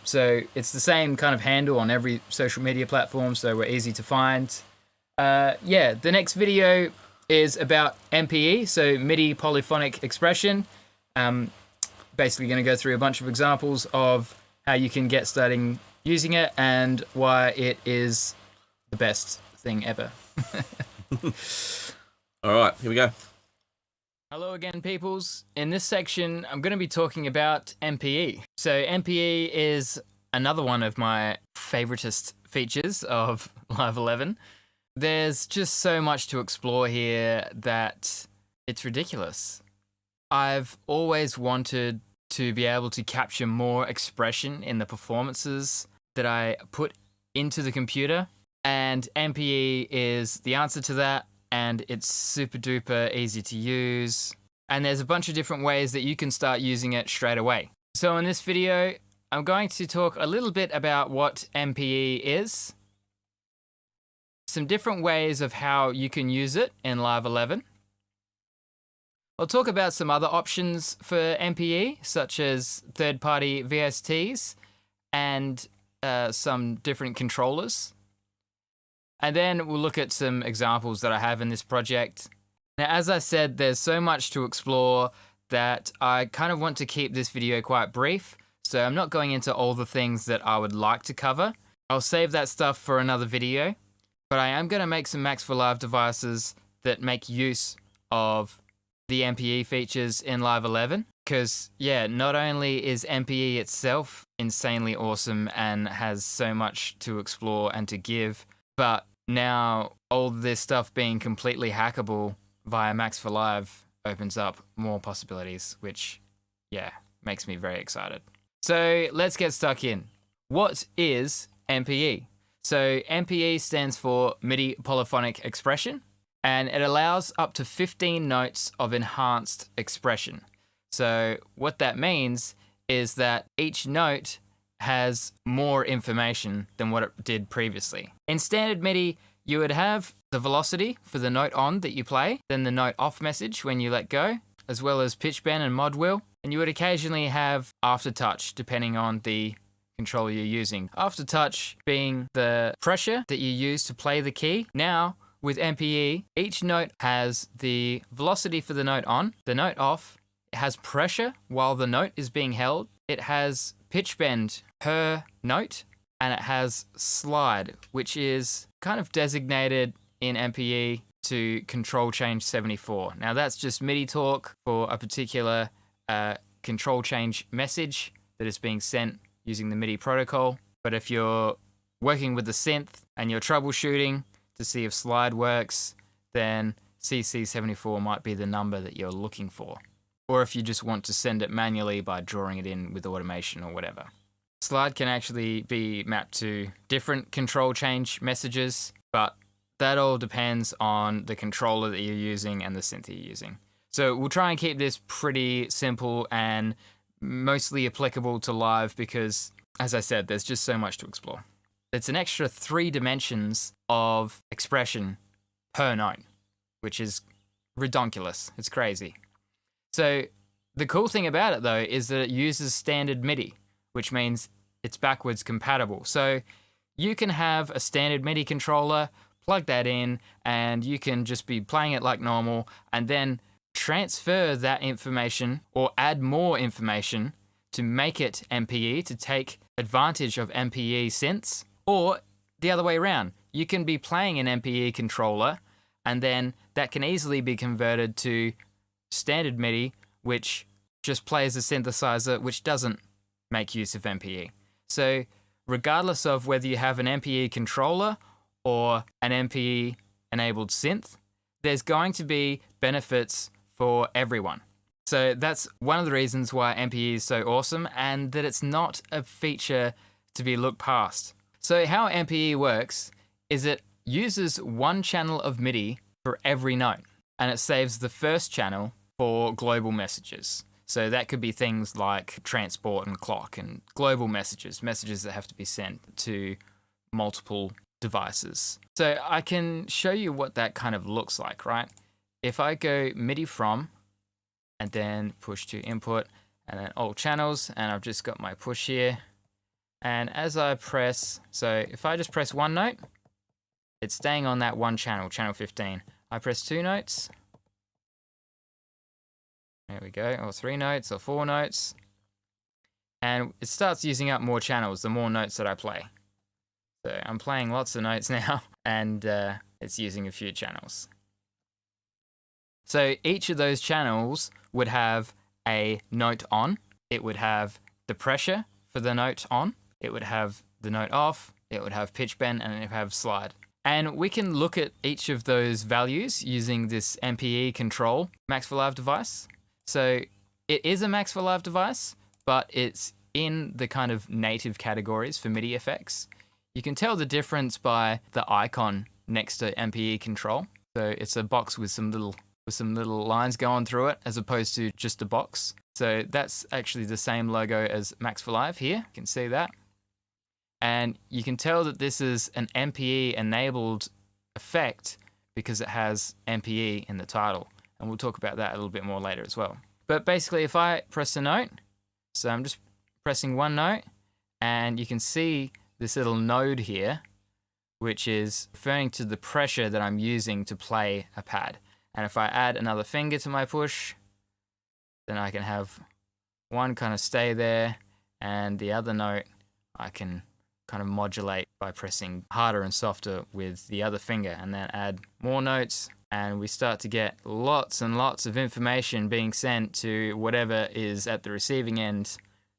So it's the same kind of handle on every social media platform, so we're easy to find. Yeah, the next video is about MPE, so MIDI polyphonic expression. Basically going to go through a bunch of examples of how you can get starting using it and why it is the best thing ever. All right, here we go. Hello again, peoples. In this section, I'm going to be talking about MPE. So MPE is another one of my favoritist features of Live 11. There's just so much to explore here that it's ridiculous. I've always wanted to be able to capture more expression in the performances that I put into the computer, and MPE is the answer to that, and it's super duper easy to use, and there's a bunch of different ways that you can start using it straight away. So in this video, I'm going to talk a little bit about what MPE is, some different ways of how you can use it in Live 11. I'll talk about some other options for MPE, such as third-party VSTs and some different controllers. And then we'll look at some examples that I have in this project. Now, as I said, there's so much to explore that I kind of want to keep this video quite brief, so I'm not going into all the things that I would like to cover. I'll save that stuff for another video, but I am going to make some Max for Live devices that make use of the MPE features in Live 11, because yeah, not only is MPE itself insanely awesome and has so much to explore and to give, but now all this stuff being completely hackable via Max for Live opens up more possibilities, which yeah, makes me very excited. So let's get stuck in. What is MPE? So MPE stands for MIDI polyphonic expression, and it allows up to 15 notes of enhanced expression. So what that means is that each note has more information than what it did previously. In standard MIDI, you would have the velocity for the note on that you play, then the note off message when you let go, as well as pitch bend and mod wheel, and you would occasionally have aftertouch depending on the controller you're using. Aftertouch being the pressure that you use to play the key. Now, with MPE, each note has the velocity for the note on, the note off, it has pressure while the note is being held, it has pitch bend per note, and it has slide, which is kind of designated in MPE to control change 74. Now that's just MIDI talk for a particular control change message that is being sent using the MIDI protocol. But if you're working with the synth and you're troubleshooting to see if slide works, then CC74 might be the number that you're looking for. Or if you just want to send it manually by drawing it in with automation or whatever. Slide can actually be mapped to different control change messages, but that all depends on the controller that you're using and the synth you're using. So we'll try and keep this pretty simple and mostly applicable to live, because as I said, there's just so much to explore. It's an extra 3 dimensions of expression per note, which is redonkulous. It's crazy. So the cool thing about it, though, is that it uses standard MIDI, which means it's backwards compatible. So you can have a standard MIDI controller, plug that in, and you can just be playing it like normal, and then transfer that information or add more information to make it MPE, to take advantage of MPE synths, or the other way around. You can be playing an MPE controller, and then that can easily be converted to standard MIDI, which just plays a synthesizer which doesn't make use of MPE. So regardless of whether you have an MPE controller or an MPE enabled synth, there's going to be benefits for everyone. So that's one of the reasons why MPE is so awesome, and that it's not a feature to be looked past. So how MPE works is it uses one channel of MIDI for every note, and it saves the first channel for global messages. So that could be things like transport and clock and global messages that have to be sent to multiple devices. So I can show you what that kind of looks like, right? If I go MIDI from, and then push to input, and then all channels, and I've just got my push here. And as I press, so if I just press one note, it's staying on that one channel, channel 15. I press 2 notes. There we go, or 3 notes, or 4 notes. And it starts using up more channels the more notes that I play. So I'm playing lots of notes now, and it's using a few channels. So each of those channels would have a note on. It would have the pressure for the note on. It would have the note off. It would have pitch bend, and it would have slide. And we can look at each of those values using this MPE control Max for Live device. So it is a Max for Live device, but it's in the kind of native categories for MIDI effects. You can tell the difference by the icon next to MPE control. So it's a box with some little lines going through it, as opposed to just a box. So that's actually the same logo as Max for Live here. You can see that. And you can tell that this is an MPE enabled effect because it has MPE in the title. And we'll talk about that a little bit more later as well. But basically, if I press a note, so I'm just pressing one note, and you can see this little node here, which is referring to the pressure that I'm using to play a pad. And if I add another finger to my push, then I can have one kind of stay there, and the other note I can kind of modulate by pressing harder and softer with the other finger, and then add more notes, and we start to get lots and lots of information being sent to whatever is at the receiving end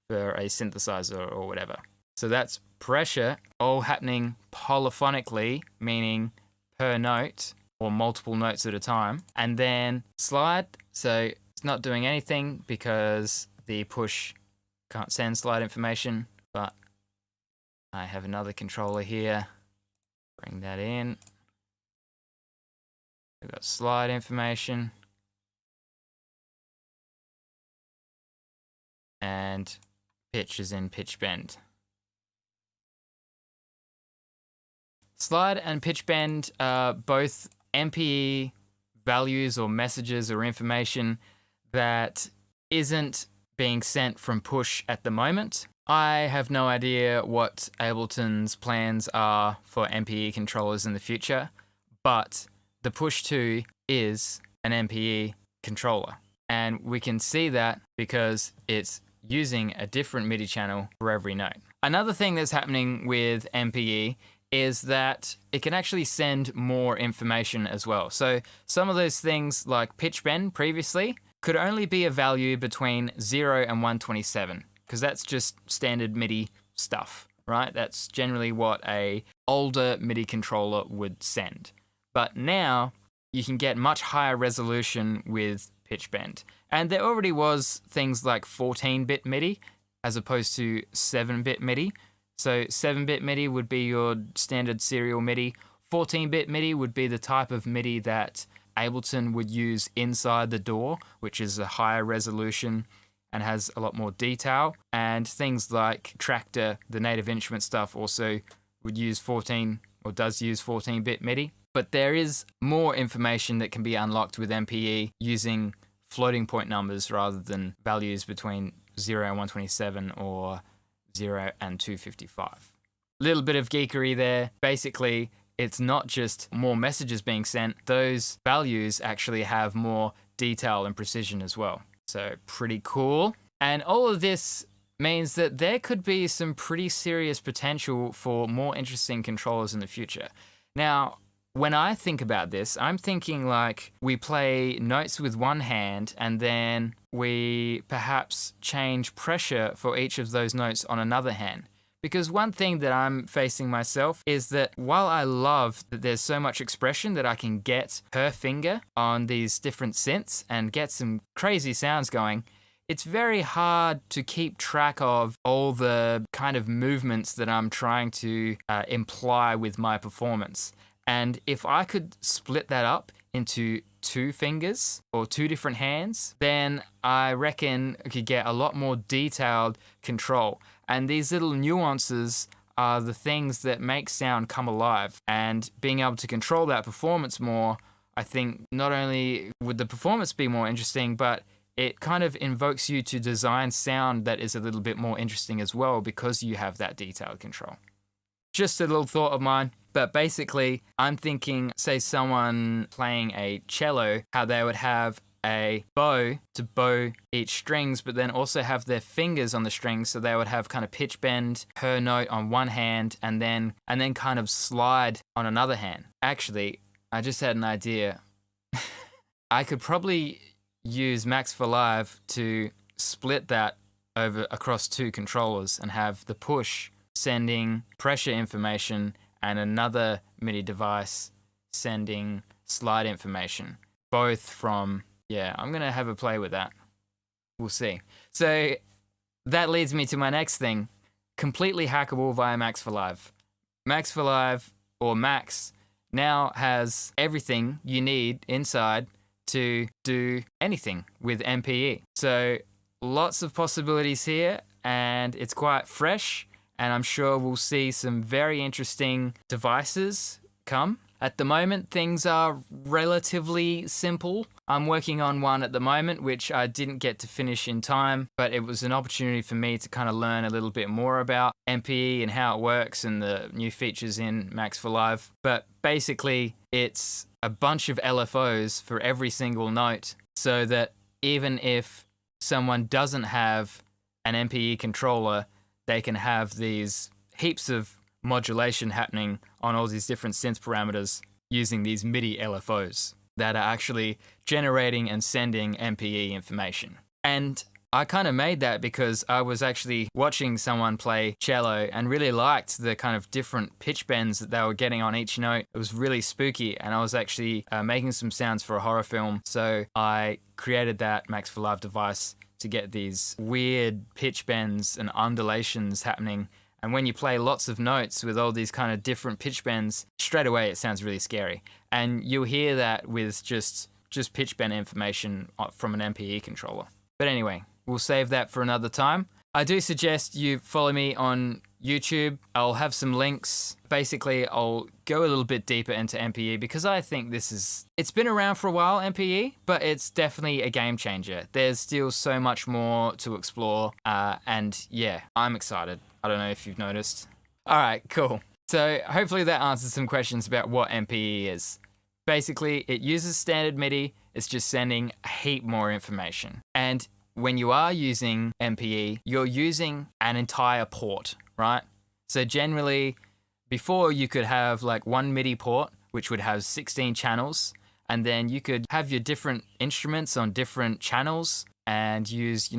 for a synthesizer or whatever. So that's pressure all happening polyphonically, meaning per note, or multiple notes at a time. And then slide, so it's not doing anything because the push can't send slide information, but I have another controller here. Bring that in. We've got slide information. And pitch is in pitch bend. Slide and pitch bend are both MPE values or messages or information that isn't being sent from push at the moment. I have no idea what Ableton's plans are for MPE controllers in the future, but the push 2 is an MPE controller. And we can see that because it's using a different MIDI channel for every note. Another thing that's happening with MPE is that it can actually send more information as well. So some of those things like pitch bend previously could only be a value between 0 and 127, because that's just standard MIDI stuff, right? That's generally what a older MIDI controller would send. But now you can get much higher resolution with pitch bend. And there already was things like 14-bit MIDI as opposed to 7-bit MIDI. So 7-bit MIDI would be your standard serial MIDI. 14-bit MIDI would be the type of MIDI that Ableton would use inside the DAW, which is a higher resolution. and has a lot more detail. And things like Tractor, the native instrument stuff, also would use 14 or does use 14-bit MIDI. But there is more information that can be unlocked with MPE using floating point numbers rather than values between 0 and 127 or 0 and 255. Little bit of geekery there. Basically, it's not just more messages being sent. Those values actually have more detail and precision as well. So pretty cool. And all of this means that there could be some pretty serious potential for more interesting controllers in the future. Now, when I think about this, I'm thinking like we play notes with one hand and then we perhaps change pressure for each of those notes on another hand. Because one thing that I'm facing myself is that while I love that there's so much expression that I can get per finger on these different synths and get some crazy sounds going, it's very hard to keep track of all the kind of movements that I'm trying to imply with my performance. And if I could split that up into 2 fingers or 2 different hands, then I reckon I could get a lot more detailed control. And these little nuances are the things that make sound come alive. And being able to control that performance more, I think not only would the performance be more interesting, but it kind of invokes you to design sound that is a little bit more interesting as well because you have that detailed control. Just a little thought of mine. But basically, I'm thinking, say someone playing a cello, how they would have a bow to bow each strings, but then also have their fingers on the strings, so they would have kind of pitch bend per note on one hand and then kind of slide on another hand. Actually, I just had an idea. I could probably use Max for Live to split that across 2 controllers and have the push sending pressure information and another MIDI device sending slide information, both from, I'm going to have a play with that. We'll see. So that leads me to my next thing, completely hackable via Max for Live. Max for Live, or Max, now has everything you need inside to do anything with MPE. So lots of possibilities here, and it's quite fresh. And I'm sure we'll see some very interesting devices come. At the moment, things are relatively simple. I'm working on one at the moment, which I didn't get to finish in time, but it was an opportunity for me to kind of learn a little bit more about MPE and how it works and the new features in Max for Live. But basically, it's a bunch of LFOs for every single note, so that even if someone doesn't have an MPE controller, they can have these heaps of modulation happening on all these different synth parameters using these MIDI LFOs that are actually generating and sending MPE information. And I kind of made that because I was actually watching someone play cello and really liked the kind of different pitch bends that they were getting on each note. It was really spooky, and I was actually making some sounds for a horror film. So I created that Max for Live device to get these weird pitch bends and undulations happening. And when you play lots of notes with all these kind of different pitch bends, straight away it sounds really scary. And you'll hear that with just pitch bend information from an MPE controller. But anyway, we'll save that for another time. I do suggest you follow me on YouTube. I'll have some links. Basically, I'll go a little bit deeper into MPE because I think it's been around for a while, MPE, but it's definitely a game changer. There's still so much more to explore. And yeah, I'm excited. I don't know if you've noticed. All right, cool. So hopefully that answers some questions about what MPE is. Basically, it uses standard MIDI. It's just sending a heap more information. And when you are using MPE, you're using an entire port, right? So generally, before you could have like one MIDI port, which would have 16 channels, and then you could have your different instruments on different channels and use,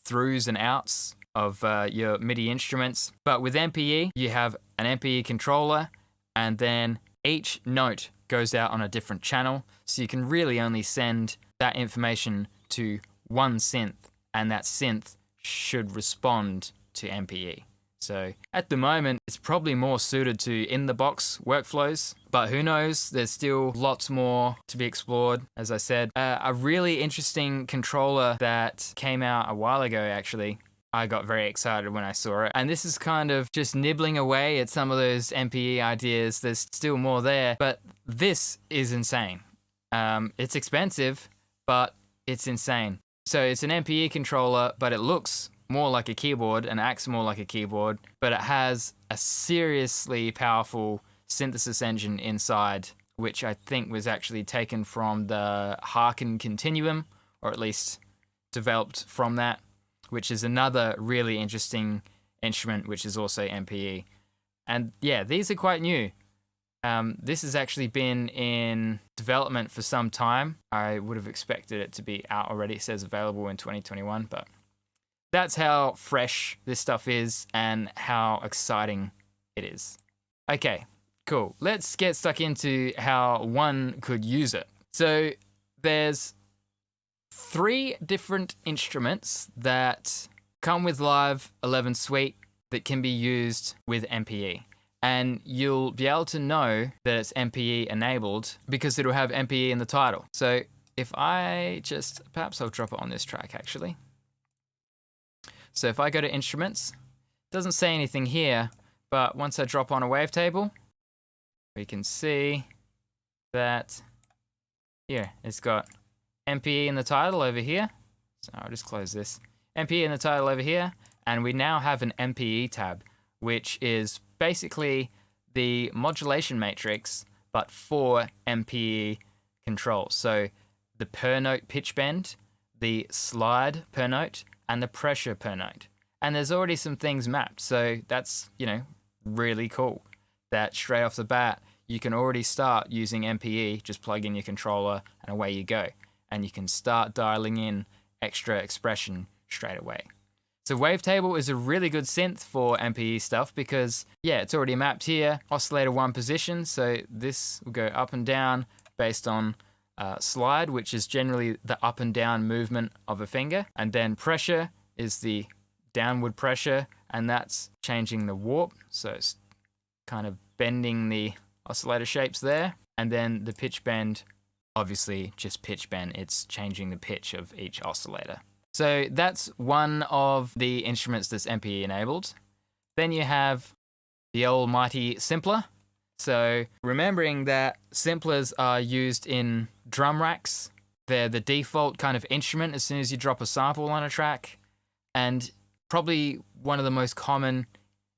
throughs and outs of your MIDI instruments. But with MPE, you have an MPE controller, and then each note goes out on a different channel. So you can really only send that information to one synth, and that synth should respond to MPE. So at the moment, it's probably more suited to in-the-box workflows, but who knows? There's still lots more to be explored. As I said, a really interesting controller that came out a while ago, actually. I got very excited when I saw it. And this is kind of just nibbling away at some of those MPE ideas. There's still more there, but this is insane. It's expensive, but it's insane. So it's an MPE controller, but it looks more like a keyboard and acts more like a keyboard, but it has a seriously powerful synthesis engine inside, which I think was actually taken from the Harken Continuum, or at least developed from that, which is another really interesting instrument, which is also MPE. And yeah, these are quite new. This has actually been in development for some time. I would have expected it to be out already. It says available in 2021, but that's how fresh this stuff is and how exciting it is. Okay, cool. Let's get stuck into how one could use it. So there's 3 different instruments that come with Live 11 Suite that can be used with MPE. And you'll be able to know that it's MPE enabled because it'll have MPE in the title. So if I just, perhaps I'll drop it on this track actually. So if I go to instruments, it doesn't say anything here, but once I drop on a wavetable, we can see that here it's got MPE in the title over here. So I'll just close this. MPE in the title over here, and we now have an MPE tab, which is basically the modulation matrix, but for MPE controls. So the per note pitch bend, the slide per note, and the pressure per note. And there's already some things mapped, so that's, really cool. That straight off the bat, you can already start using MPE, just plug in your controller, and away you go. And you can start dialing in extra expression straight away. So Wavetable is a really good synth for MPE stuff because, yeah, it's already mapped here, oscillator 1 position, so this will go up and down based on slide, which is generally the up and down movement of a finger, and then pressure is the downward pressure, and that's changing the warp, so it's kind of bending the oscillator shapes there, and then the pitch bend, obviously just pitch bend, it's changing the pitch of each oscillator. So that's one of the instruments that's MPE enabled. Then you have the almighty simpler. So remembering that simplers are used in drum racks, they're the default kind of instrument as soon as you drop a sample on a track, and probably one of the most common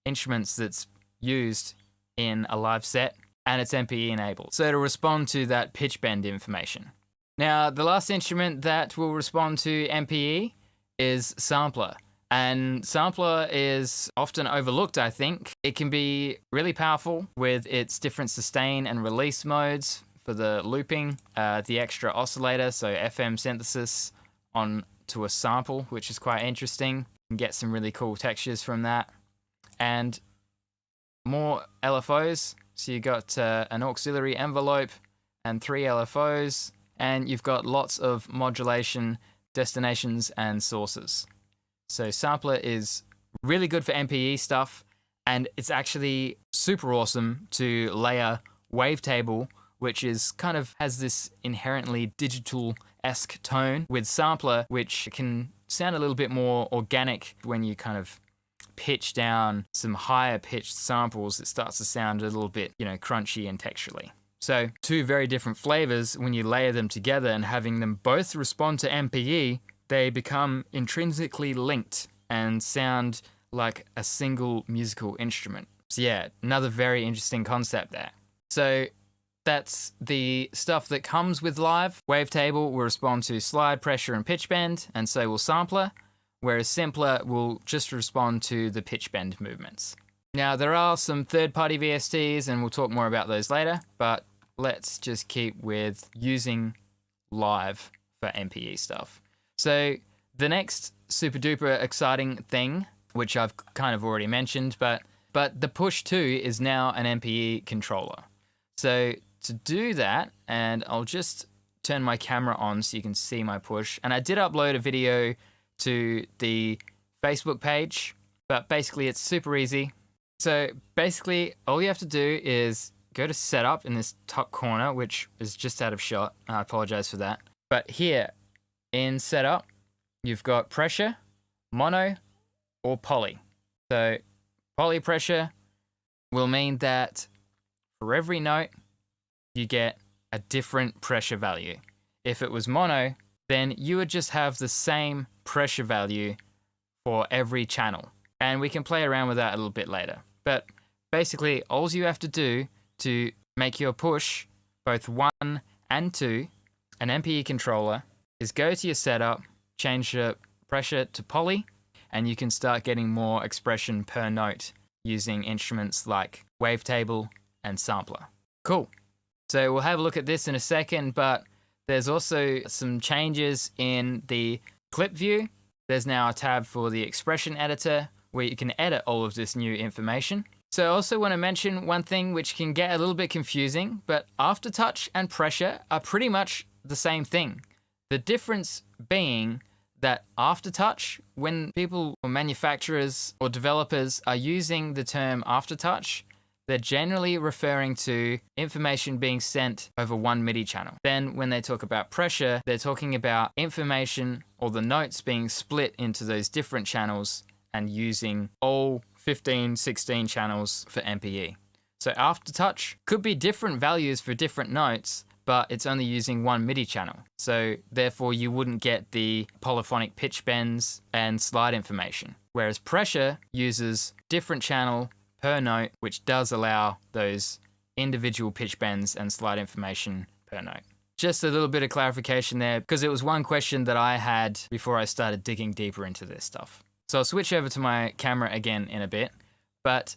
instruments that's used in a live set, and it's MPE enabled. So to respond to that pitch bend information. Now, the last instrument that will respond to MPE is sampler. And sampler is often overlooked, I think. It can be really powerful with its different sustain and release modes for the looping, the extra oscillator, so FM synthesis onto a sample, which is quite interesting. You can get some really cool textures from that. And more LFOs. So you got an auxiliary envelope and 3 LFOs, and you've got lots of modulation, destinations, and sources. So sampler is really good for MPE stuff, and it's actually super awesome to layer Wavetable, which is kind of has this inherently digital-esque tone, with sampler, which can sound a little bit more organic when you kind of pitch down some higher pitched samples. It starts to sound a little bit, crunchy and texturally. So 2 very different flavors, when you layer them together and having them both respond to MPE, they become intrinsically linked and sound like a single musical instrument. So yeah, another very interesting concept there. So that's the stuff that comes with Live. Wavetable will respond to slide, pressure, and pitch bend, and so will sampler, whereas simpler will just respond to the pitch bend movements. Now, there are some third-party VSTs, and we'll talk more about those later, but let's just keep with using Live for MPE stuff. So the next super duper exciting thing, which I've kind of already mentioned, but the Push 2 is now an MPE controller. So to do that, and I'll just turn my camera on so you can see my push, and I did upload a video to the Facebook page, but basically it's super easy. So basically all you have to do is go to setup in this top corner, which is just out of shot. I apologize for that. But here in setup, you've got pressure, mono, or poly. So poly pressure will mean that for every note, you get a different pressure value. If it was mono, then you would just have the same pressure value for every channel. And we can play around with that a little bit later. But basically, all you have to do to make your push both 1 and 2, an MPE controller, is go to your setup, change the pressure to poly, and you can start getting more expression per note using instruments like Wavetable and Sampler. Cool. So we'll have a look at this in a second, but there's also some changes in the clip view. There's now a tab for the expression editor where you can edit all of this new information. So I also want to mention one thing which can get a little bit confusing, but aftertouch and pressure are pretty much the same thing. The difference being that aftertouch, when people or manufacturers or developers are using the term aftertouch, they're generally referring to information being sent over one MIDI channel. Then when they talk about pressure, they're talking about information or the notes being split into those different channels and using all 15, 16 channels for MPE. So aftertouch could be different values for different notes, but it's only using one MIDI channel. So therefore you wouldn't get the polyphonic pitch bends and slide information. Whereas pressure uses different channel per note, which does allow those individual pitch bends and slide information per note. Just a little bit of clarification there, because it was one question that I had before I started digging deeper into this stuff. So I'll switch over to my camera again in a bit, but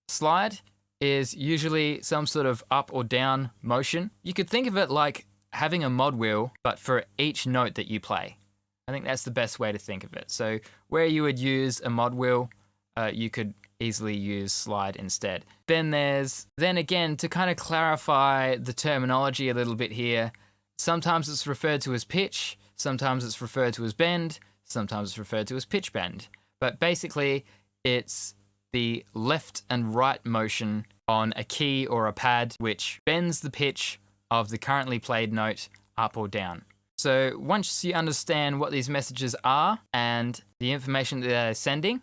slide is usually some sort of up or down motion. You could think of it like having a mod wheel, but for each note that you play. I think that's the best way to think of it. So where you would use a mod wheel, you could easily use slide instead. Then again, to kind of clarify the terminology a little bit here, sometimes it's referred to as pitch, sometimes it's referred to as bend, sometimes it's referred to as pitch bend. But basically, it's the left and right motion on a key or a pad which bends the pitch of the currently played note up or down. So once you understand what these messages are and the information that they're sending,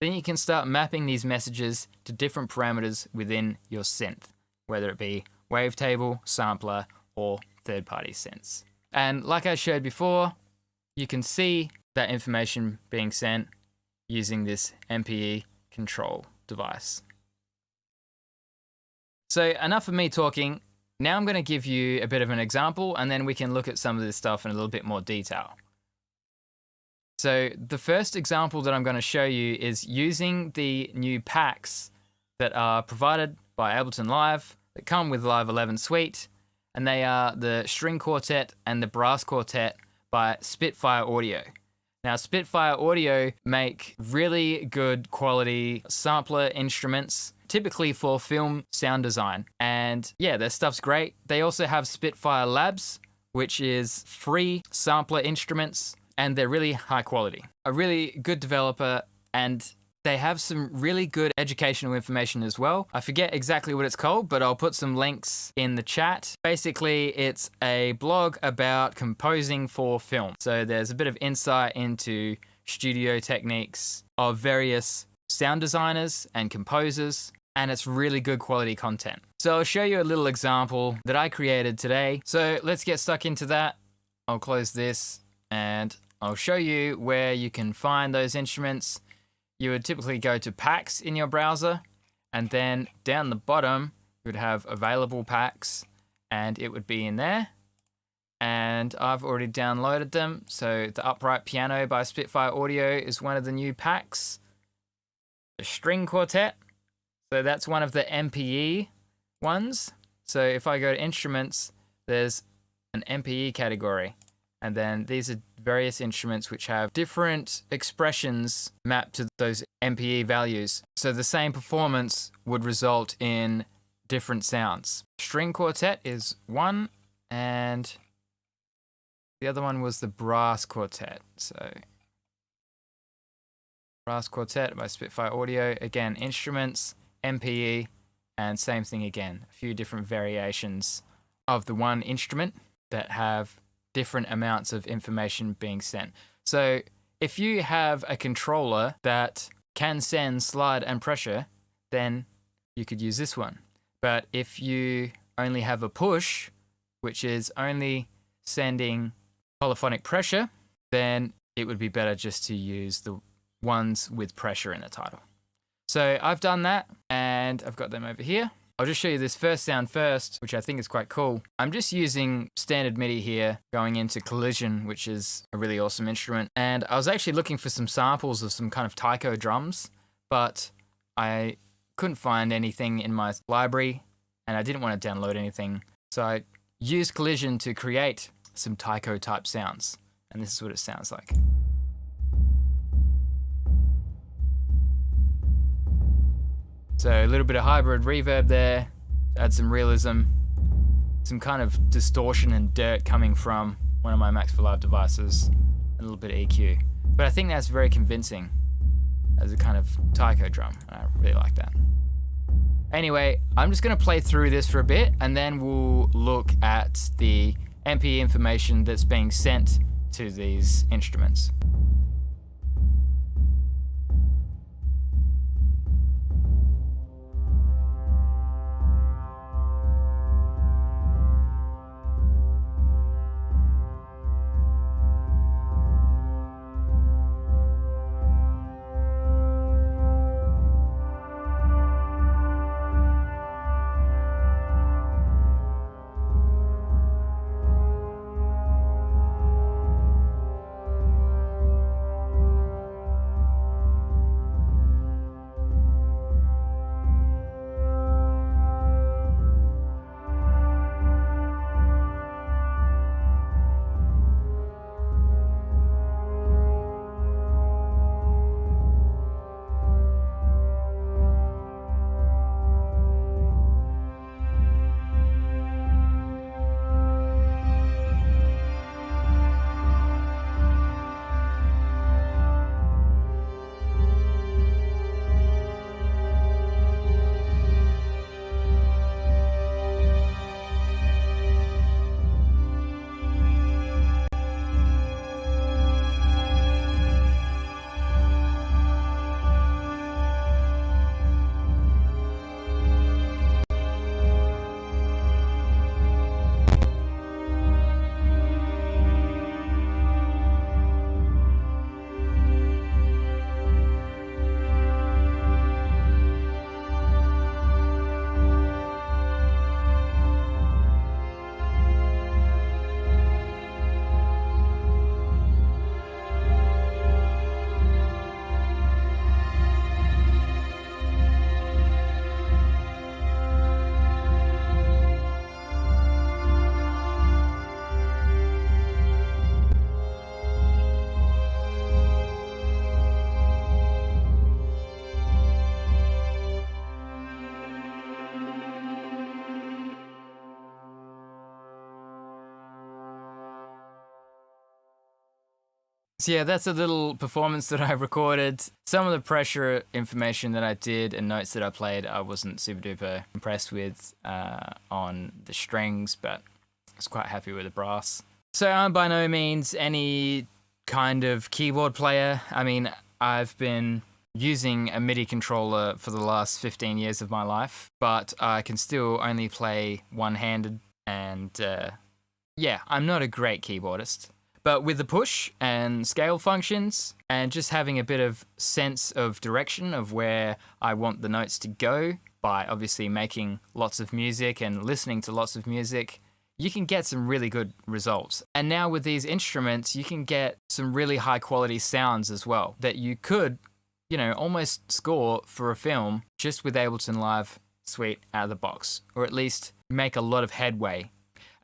then you can start mapping these messages to different parameters within your synth, whether it be Wavetable, Sampler, or third-party synths. And like I showed before, you can see that information being sent using this MPE control device. So enough of me talking. Now I'm going to give you a bit of an example, and then we can look at some of this stuff in a little bit more detail. So the first example that I'm going to show you is using the new packs that are provided by Ableton Live that come with Live 11 Suite, and they are the String Quartet and the Brass Quartet by Spitfire Audio. Now, Spitfire Audio make really good quality sampler instruments, typically for film sound design. And yeah, their stuff's great. They also have Spitfire Labs, which is free sampler instruments, and they're really high quality. A really good developer, and they have some really good educational information as well. I forget exactly what it's called, but I'll put some links in the chat. Basically, it's a blog about composing for film. So there's a bit of insight into studio techniques of various sound designers and composers, and it's really good quality content. So I'll show you a little example that I created today. So let's get stuck into that. I'll close this and I'll show you where you can find those instruments. You would typically go to packs in your browser, and then down the bottom, you would have available packs, and it would be in there. And I've already downloaded them. So the Upright Piano by Spitfire Audio is one of the new packs. The String Quartet, so that's one of the MPE ones. So if I go to instruments, there's an MPE category. And then these are various instruments which have different expressions mapped to those MPE values. So the same performance would result in different sounds. String Quartet is one, and the other one was the Brass Quartet. So Brass Quartet by Spitfire Audio. Again, instruments, MPE, and same thing again. A few different variations of the one instrument that have different amounts of information being sent. So if you have a controller that can send slide and pressure, then you could use this one. But if you only have a push, which is only sending polyphonic pressure, then it would be better just to use the ones with pressure in the title. So I've done that, and I've got them over here. I'll just show you this first sound first, which I think is quite cool. I'm just using standard MIDI here, going into Collision, which is a really awesome instrument. And I was actually looking for some samples of some kind of taiko drums, but I couldn't find anything in my library, and I didn't want to download anything. So I used Collision to create some taiko type sounds, and this is what it sounds like. So a little bit of hybrid reverb there to add some realism, some kind of distortion and dirt coming from one of my Max for Live devices, a little bit of EQ. But I think that's very convincing as a kind of taiko drum, and I really like that. Anyway, I'm just gonna play through this for a bit, and then we'll look at the MPE information that's being sent to these instruments. So yeah, that's a little performance that I recorded. Some of the pressure information that I did and notes that I played, I wasn't super duper impressed with on the strings, but I was quite happy with the brass. So I'm by no means any kind of keyboard player. I mean, I've been using a MIDI controller for the last 15 years of my life, but I can still only play one-handed, and yeah, I'm not a great keyboardist. But with the push and scale functions and just having a bit of sense of direction of where I want the notes to go by obviously making lots of music and listening to lots of music, you can get some really good results. And now with these instruments, you can get some really high quality sounds as well that you could, you know, almost score for a film just with Ableton Live Suite out of the box, or at least make a lot of headway.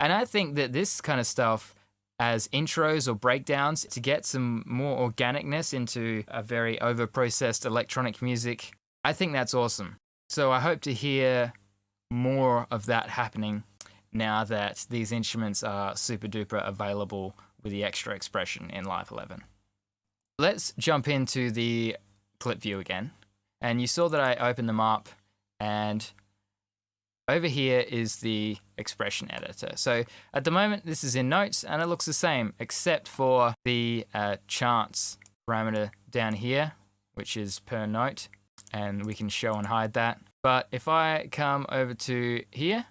And I think that this kind of stuff as intros or breakdowns to get some more organicness into a very over-processed electronic music, I think that's awesome. So I hope to hear more of that happening now that these instruments are super duper available with the extra expression in Live 11. Let's jump into the clip view again. And you saw that I opened them up, and over here is the expression editor. So at the moment, this is in notes, and it looks the same, except for the chance parameter down here, which is per note, and we can show and hide that. But if I come over to here,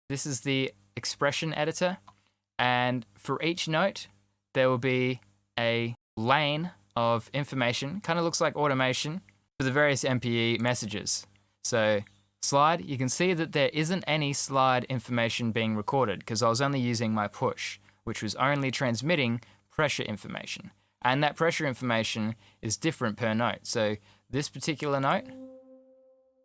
this is the expression editor, and for each note, there will be a lane of information, kind of looks like automation, for the various MPE messages. So slide, you can see that there isn't any slide information being recorded because I was only using my push, which was only transmitting pressure information. And that pressure information is different per note. So this particular note,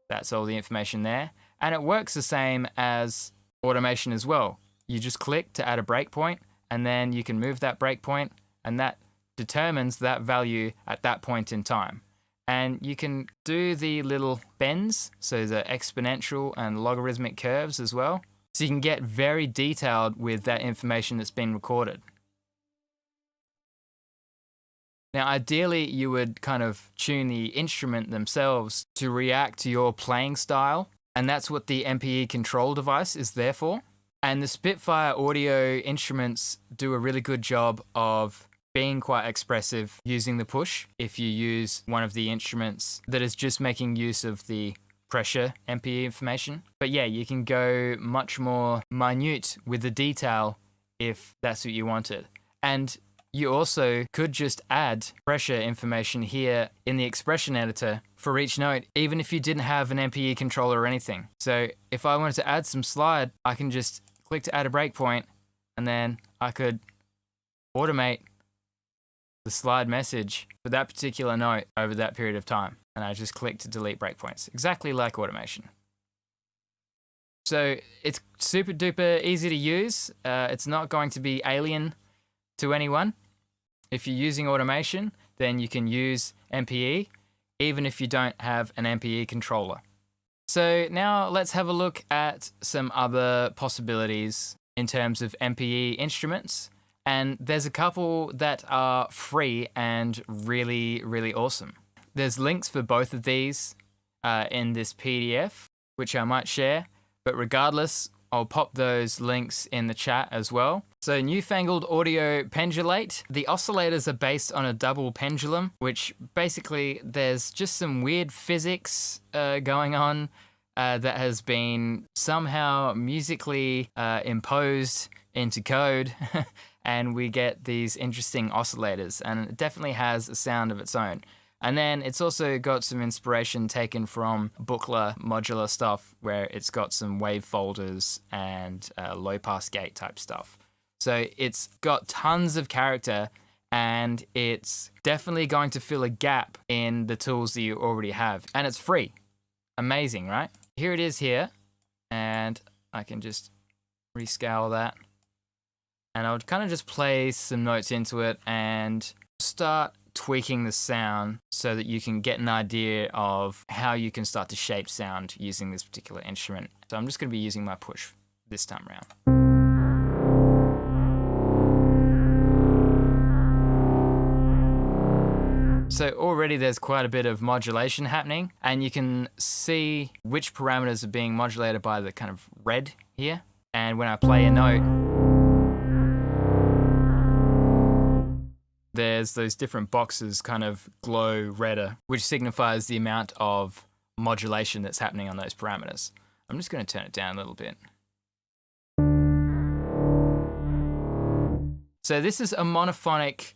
that's all the information there. And it works the same as automation as well. You just click to add a breakpoint, and then you can move that breakpoint, and that determines that value at that point in time. And you can do the little bends, so the exponential and logarithmic curves as well. So you can get very detailed with that information that's been recorded. Now, ideally, you would kind of tune the instrument themselves to react to your playing style, and that's what the MPE control device is there for. And the Spitfire audio instruments do a really good job of being quite expressive using the push if you use one of the instruments that is just making use of the pressure MPE information. But yeah, you can go much more minute with the detail if that's what you wanted. And you also could just add pressure information here in the expression editor for each note, even if you didn't have an MPE controller or anything. So if I wanted to add some slide, I can just click to add a breakpoint, and then I could automate the slide message for that particular note over that period of time. And I just click to delete breakpoints, exactly like automation. So it's super duper easy to use. It's not going to be alien to anyone. If you're using automation, then you can use MPE, even if you don't have an MPE controller. So now let's have a look at some other possibilities in terms of MPE instruments. And there's a couple that are free and really, really awesome. There's links for both of these in this PDF, which I might share. But regardless, I'll pop those links in the chat as well. So Newfangled Audio Pendulate. The oscillators are based on a double pendulum, which basically there's just some weird physics going on that has been somehow musically imposed into code. And we get these interesting oscillators, and it definitely has a sound of its own. And then it's also got some inspiration taken from Buchla modular stuff, where it's got some wave folders and low pass gate type stuff. So it's got tons of character, and it's definitely going to fill a gap in the tools that you already have. And it's free. Amazing, right? Here it is here, and I can just rescale that. And I would kind of just play some notes into it and start tweaking the sound so that you can get an idea of how you can start to shape sound using this particular instrument. So I'm just going to be using my push this time around. So already there's quite a bit of modulation happening, and you can see which parameters are being modulated by the kind of red here. And when I play a note, there's those different boxes kind of glow redder, which signifies the amount of modulation that's happening on those parameters. I'm just going to turn it down a little bit. So this is a monophonic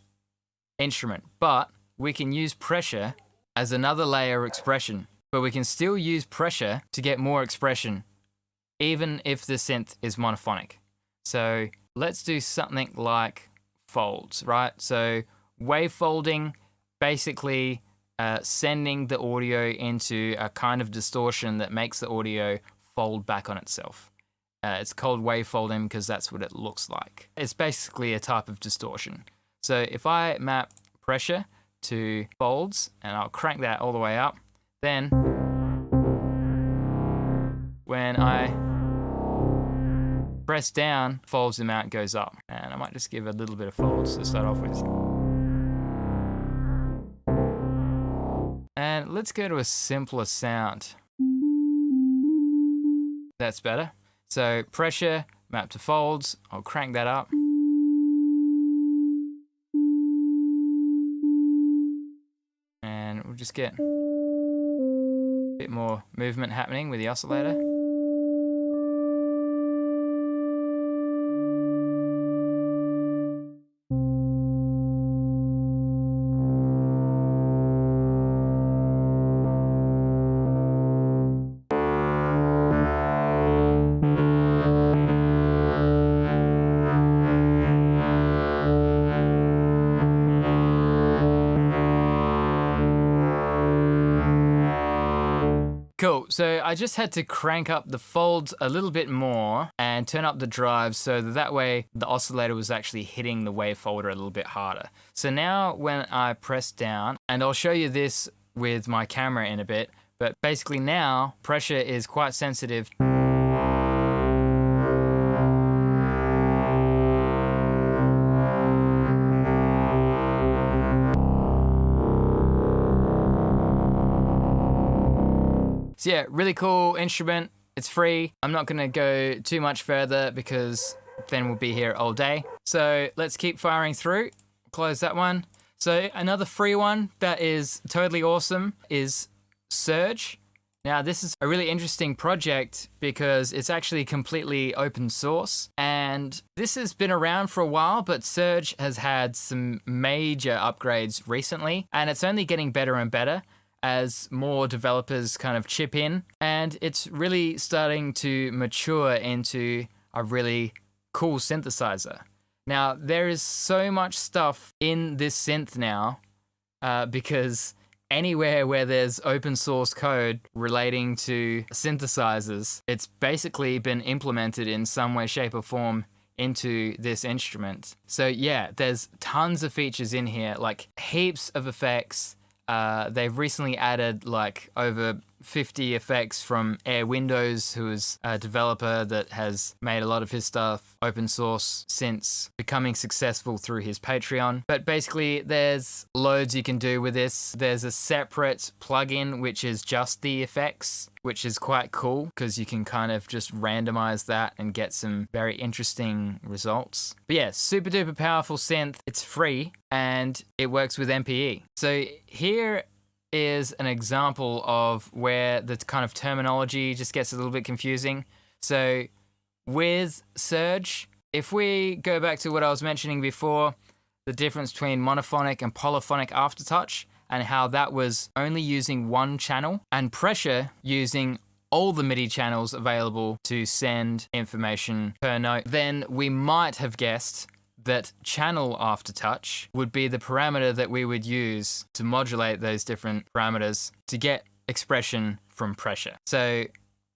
instrument, but we can use pressure as another layer of expression, but we can still use pressure to get more expression, even if the synth is monophonic. So let's do something like folds, right? So wave folding, basically sending the audio into a kind of distortion that makes the audio fold back on itself. It's called wave folding because that's what it looks like. It's basically a type of distortion. So if I map pressure to folds, and I'll crank that all the way up, then when I press down, folds amount goes up. And I might just give a little bit of folds to start off with. And let's go to a simpler sound. That's better. So pressure, map to folds. I'll crank that up. And we'll just get a bit more movement happening with the oscillator. Cool, so I just had to crank up the folds a little bit more and turn up the drive so that way the oscillator was actually hitting the wave folder a little bit harder. So now when I press down, and I'll show you this with my camera in a bit, but basically now pressure is quite sensitive. So yeah, really cool instrument. It's free. I'm not gonna go too much further because then we'll be here all day. So let's keep firing through. Close that one. So another free one that is totally awesome is Surge. Now this is a really interesting project because it's actually completely open source, and this has been around for a while, but Surge has had some major upgrades recently, and it's only getting better and better as more developers kind of chip in, and it's really starting to mature into a really cool synthesizer. Now, there is so much stuff in this synth now because anywhere where there's open source code relating to synthesizers, it's basically been implemented in some way, shape, or form into this instrument. So yeah, there's tons of features in here, like heaps of effects. They've recently added like over 50 effects from Air Windows, who is a developer that has made a lot of his stuff open source since becoming successful through his Patreon. But basically there's loads you can do with this. There's a separate plugin which is just the effects, which is quite cool because you can kind of just randomize that and get some very interesting results. But yeah, super duper powerful synth. It's free and it works with MPE. So here is an example of where the kind of terminology just gets a little bit confusing. So with Surge, if we go back to what I was mentioning before, the difference between monophonic and polyphonic aftertouch, and how that was only using one channel, and pressure using all the MIDI channels available to send information per note, then we might have guessed that channel aftertouch would be the parameter that we would use to modulate those different parameters to get expression from pressure. So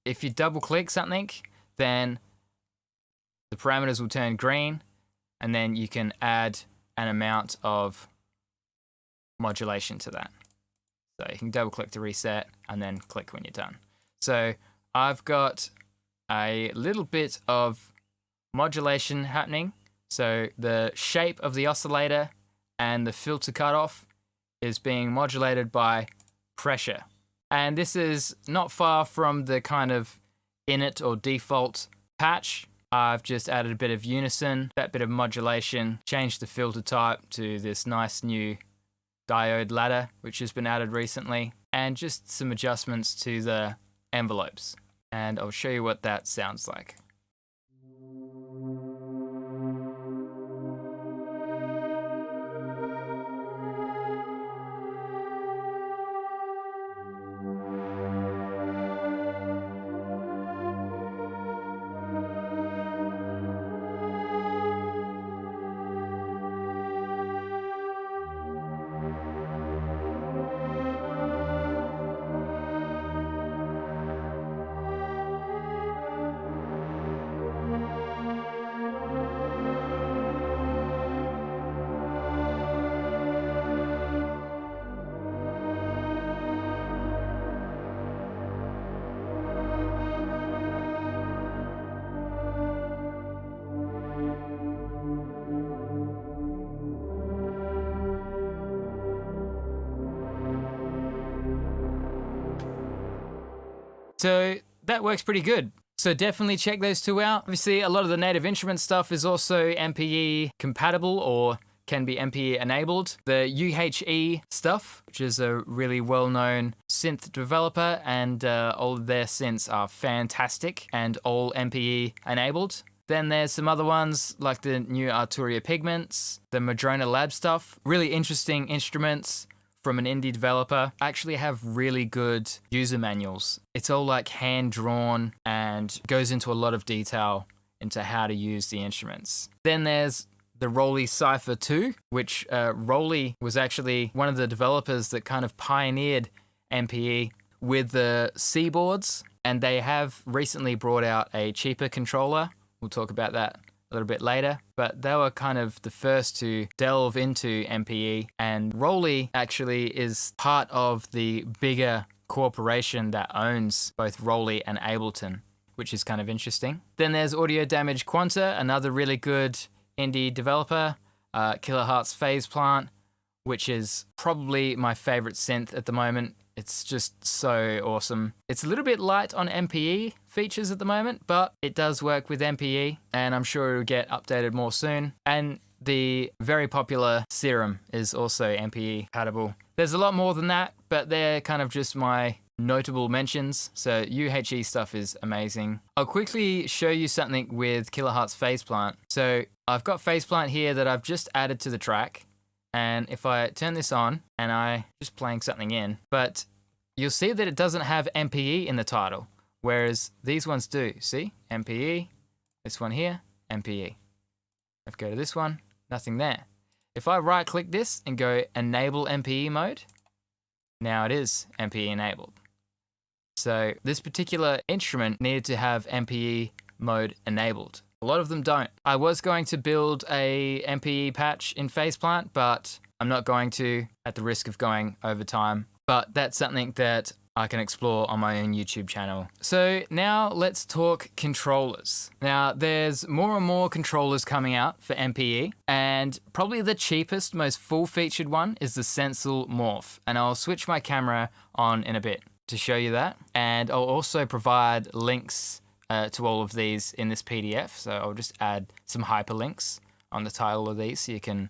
if you double click something, then the parameters will turn green, and then you can add an amount of modulation to that. So you can double click to reset and then click when you're done. So I've got a little bit of modulation happening. So the shape of the oscillator and the filter cutoff is being modulated by pressure. And this is not far from the kind of init or default patch. I've just added a bit of unison, that bit of modulation, changed the filter type to this nice new diode ladder, which has been added recently, and just some adjustments to the envelopes. And I'll show you what that sounds like. So that works pretty good. So definitely check those two out. Obviously, a lot of the native instrument stuff is also MPE compatible or can be MPE enabled. The UHE stuff, which is a really well-known synth developer, and all of their synths are fantastic and all MPE enabled. Then there's some other ones like the new Arturia Pigments, the Madrona Lab stuff, really interesting instruments from an indie developer. Actually have really good user manuals. It's all like hand-drawn and goes into a lot of detail into how to use the instruments. Then there's the Rolly Cypher 2, which Rolly was actually one of the developers that kind of pioneered MPE with the C boards, and they have recently brought out a cheaper controller. We'll talk about that a little bit later, but they were kind of the first to delve into MPE, and Rolly actually is part of the bigger corporation that owns both Rolly and Ableton, which is kind of interesting. Then there's Audio Damage Quanta, another really good indie developer, Kilohertz Phase Plant, which is probably my favorite synth at the moment. It's just so awesome. It's a little bit light on MPE features at the moment, but it does work with MPE, and I'm sure it'll get updated more soon. And the very popular Serum is also MPE compatible. There's a lot more than that, but they're kind of just my notable mentions. So UHE stuff is amazing. I'll quickly show you something with Kilohertz Phase Plant. So I've got Phase Plant here that I've just added to the track. And if I turn this on and I just playing something in, but you'll see that it doesn't have MPE in the title, whereas these ones do. See? MPE, this one here, MPE. If I go to this one, nothing there. If I right click this and go enable MPE mode, now it is MPE enabled. So this particular instrument needed to have MPE mode enabled. A lot of them don't. I was going to build a MPE patch in Phase Plant, but I'm not going to at the risk of going over time. But that's something that I can explore on my own YouTube channel. So now let's talk controllers. Now there's more and more controllers coming out for MPE, and probably the cheapest, most full-featured one is the Sensul Morph. And I'll switch my camera on in a bit to show you that. And I'll also provide links to all of these in this PDF. So I'll just add some hyperlinks on the title of these so you can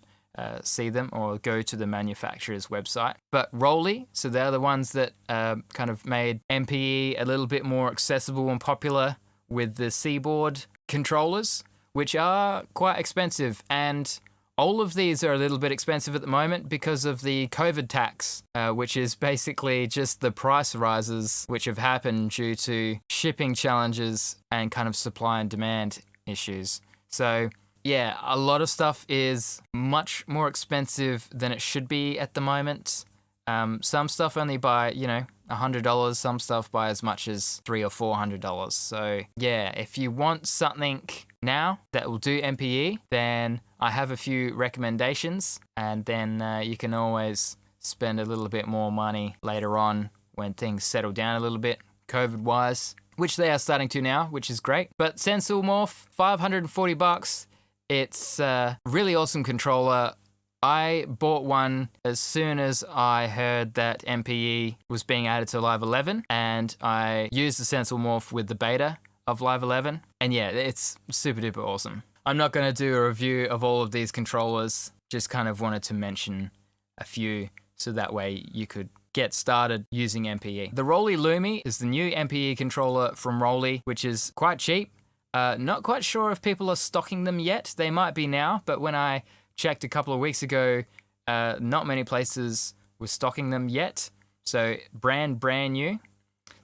see them, or go to the manufacturer's website. But Rolly, so they're the ones that kind of made MPE a little bit more accessible and popular with the C-board controllers, which are quite expensive. And all of these are a little bit expensive at the moment because of the COVID tax, which is basically just the price rises which have happened due to shipping challenges and kind of supply and demand issues. So yeah, a lot of stuff is much more expensive than it should be at the moment. Some stuff only by, $100, some stuff by as much as $300 or $400. So yeah, if you want something now that will do MPE, then I have a few recommendations, and then you can always spend a little bit more money later on when things settle down a little bit, COVID-wise, which they are starting to now, which is great. But Sensul Morph, $540. It's a really awesome controller. I bought one as soon as I heard that MPE was being added to Live 11, and I used the Sensul Morph with the beta of Live 11. And yeah, it's super duper awesome. I'm not going to do a review of all of these controllers, just kind of wanted to mention a few so that way you could get started using MPE. The Rolly Lumi is the new MPE controller from Rolly, which is quite cheap. Not quite sure if people are stocking them yet. They might be now, but when I checked a couple of weeks ago, not many places were stocking them yet. So brand new.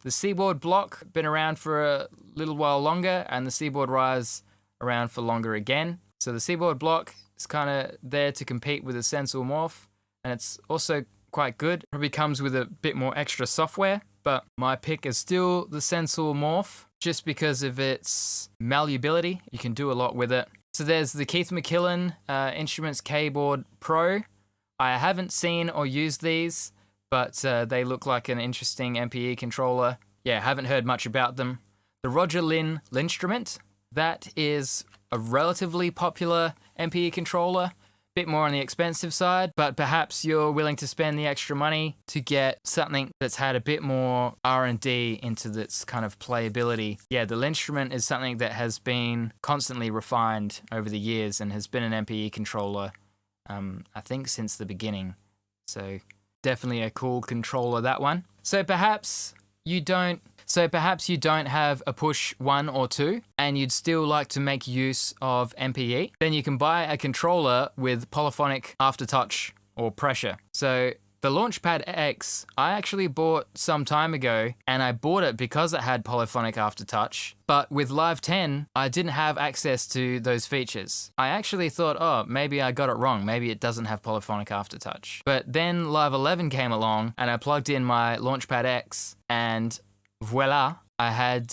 The Seaboard Block, been around for a little while longer, and the Seaboard Rise around for longer again. So the Seaboard Block is kind of there to compete with the Sensul Morph, and it's also quite good. Probably comes with a bit more extra software, but my pick is still the Sensul Morph, just because of its malleability. You can do a lot with it. So there's the Keith McKillen Instruments Keyboard Pro. I haven't seen or used these, but they look like an interesting MPE controller. Yeah, haven't heard much about them. The Roger Lin Linstrument, that is a relatively popular MPE controller bit more on the expensive side, but perhaps you're willing to spend the extra money to get something that's had a bit more R&D into its kind of playability. Yeah, the Linstrument is something that has been constantly refined over the years and has been an MPE controller, I think since the beginning. So definitely a cool controller, that one. So perhaps you don't have a push 1 or 2 and you'd still like to make use of MPE, then you can buy a controller with polyphonic aftertouch or pressure. So the Launchpad X, I actually bought some time ago, and I bought it because it had polyphonic aftertouch. But with Live 10, I didn't have access to those features. I actually thought, oh, maybe I got it wrong. Maybe it doesn't have polyphonic aftertouch. But then Live 11 came along, and I plugged in my Launchpad X, and voila, I had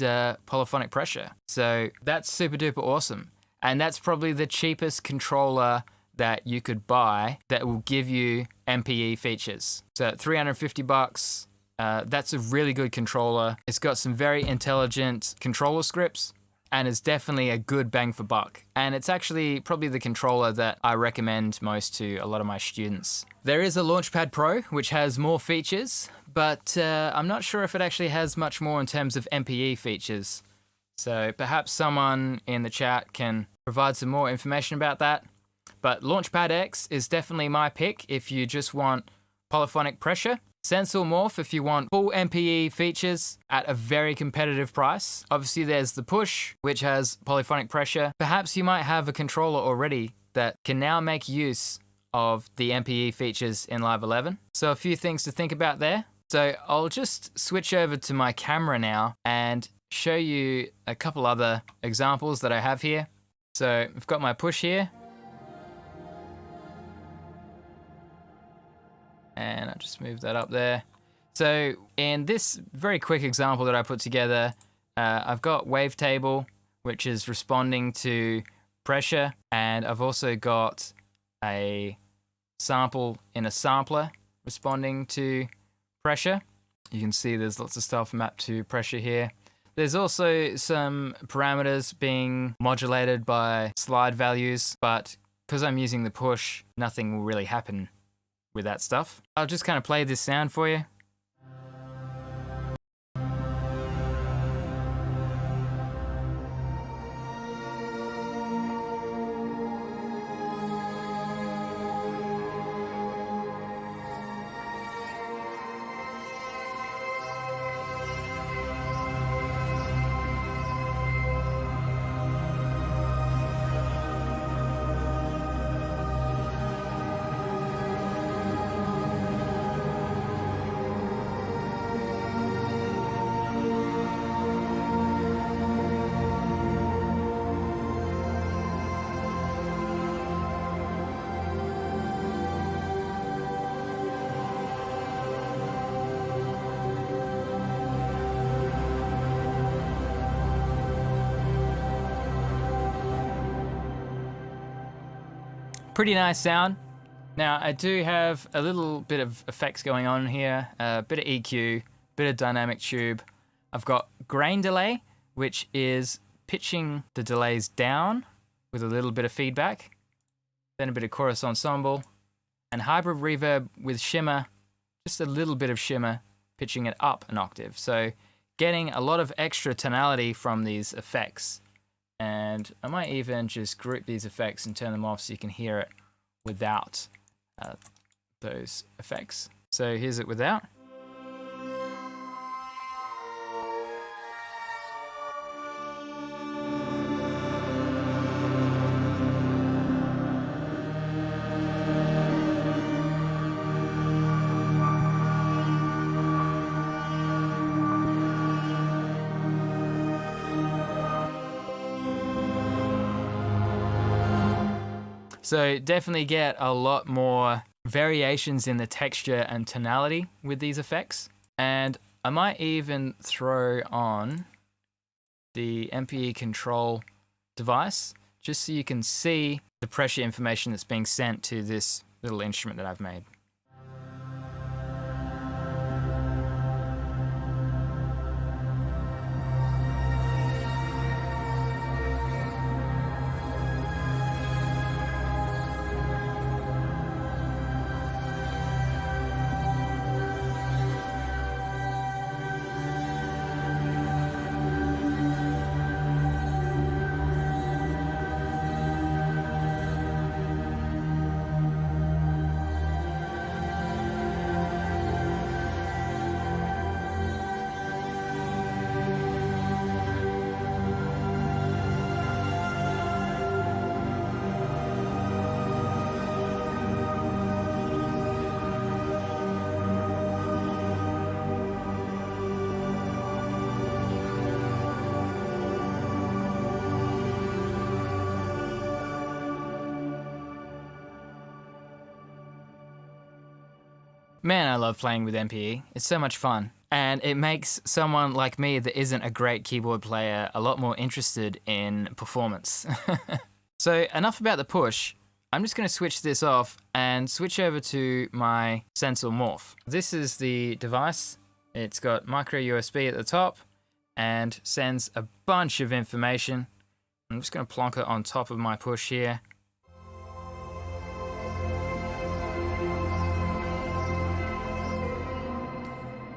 polyphonic pressure. So that's super duper awesome. And that's probably the cheapest controller that you could buy that will give you MPE features. So at $350, that's a really good controller. It's got some very intelligent controller scripts, and it's definitely a good bang for buck. And it's actually probably the controller that I recommend most to a lot of my students. There is a Launchpad Pro, which has more features, but I'm not sure if it actually has much more in terms of MPE features. So perhaps someone in the chat can provide some more information about that. But Launchpad X is definitely my pick if you just want polyphonic pressure. Sensor Morph if you want full MPE features at a very competitive price. Obviously there's the Push, which has polyphonic pressure. Perhaps you might have a controller already that can now make use of the MPE features in Live 11. So a few things to think about there. So I'll just switch over to my camera now and show you a couple other examples that I have here. So I've got my Push here. And I'll just move that up there. So in this very quick example that I put together, I've got Wavetable, which is responding to pressure. And I've also got a sample in a sampler responding to pressure. You can see there's lots of stuff mapped to pressure here. There's also some parameters being modulated by slide values, but because I'm using the Push, nothing will really happen with that stuff. I'll just kind of play this sound for you. Pretty nice sound. Now I do have a little bit of effects going on here, a bit of EQ, bit of dynamic tube. I've got grain delay, which is pitching the delays down with a little bit of feedback, then a bit of chorus ensemble, and hybrid reverb with shimmer, just a little bit of shimmer, pitching it up an octave. So getting a lot of extra tonality from these effects. And I might even just group these effects and turn them off so you can hear it without those effects. So here's it without. So definitely get a lot more variations in the texture and tonality with these effects. And I might even throw on the MPE control device just so you can see the pressure information that's being sent to this little instrument that I've made. Man, I love playing with MPE. It's so much fun. And it makes someone like me that isn't a great keyboard player a lot more interested in performance. So enough about the push. I'm just going to switch this off and switch over to my sensor morph. This is the device. It's got micro USB at the top and sends a bunch of information. I'm just going to plonk it on top of my push here.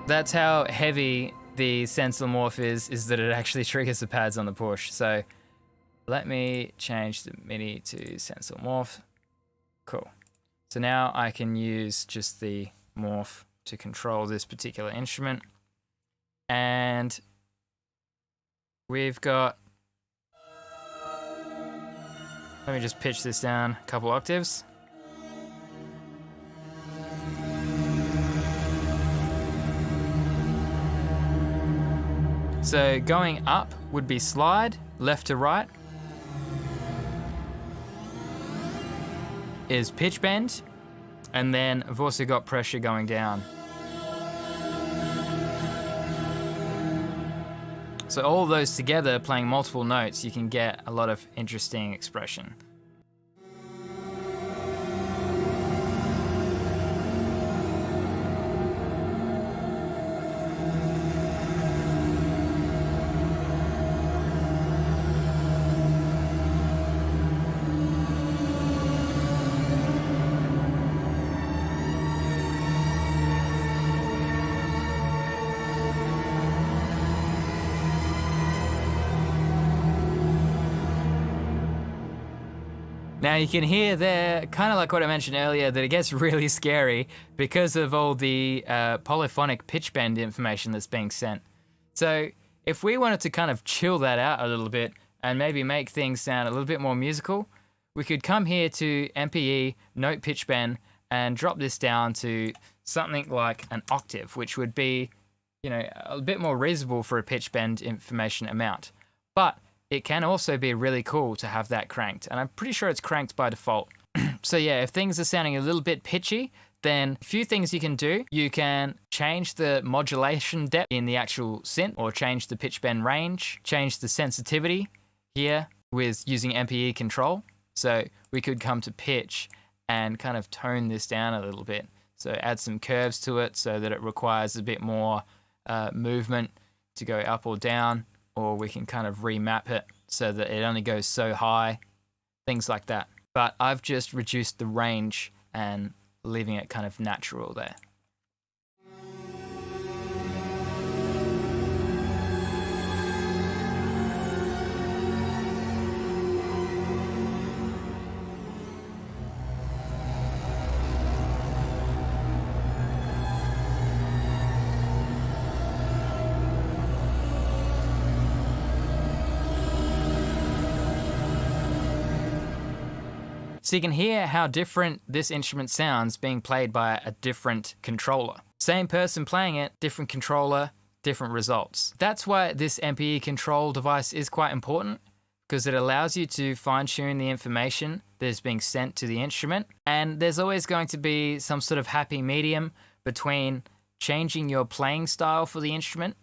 That's how heavy the sensor morph is that it actually triggers the pads on the push. So let me change the MIDI to sensor morph. Cool. So now I can use just the morph to control this particular instrument. And we've got, let me just pitch this down a couple octaves. So going up would be slide, left to right is pitch bend, and then I've also got pressure going down. So all of those together, playing multiple notes, you can get a lot of interesting expression. Now you can hear there, kind of like what I mentioned earlier, that it gets really scary because of all the polyphonic pitch bend information that's being sent. So if we wanted to kind of chill that out a little bit and maybe make things sound a little bit more musical, we could come here to MPE, note pitch bend, and drop this down to something like an octave, which would be, you know, a bit more reasonable for a pitch bend information amount. But it can also be really cool to have that cranked, and I'm pretty sure it's cranked by default. So yeah, if things are sounding a little bit pitchy, then a few things you can do. You can change the modulation depth in the actual synth, or change the pitch bend range, change the sensitivity here with using MPE control. So we could come to pitch and kind of tone this down a little bit. So add some curves to it so that it requires a bit more movement to go up or down, or we can kind of remap it so that it only goes so high, things like that. But I've just reduced the range and leaving it kind of natural there. So you can hear how different this instrument sounds being played by a different controller. Same person playing it, different controller, different results. That's why this MPE control device is quite important, because it allows you to fine-tune the information that is being sent to the instrument. And there's always going to be some sort of happy medium between changing your playing style for the instrument,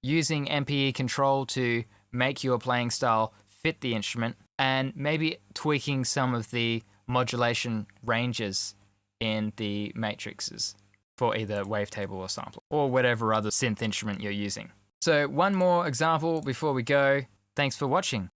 using MPE control to make your playing style fit the instrument, and maybe tweaking some of the modulation ranges in the matrices for either Wavetable or sampler, or whatever other synth instrument you're using. So one more example before we go. Thanks for watching.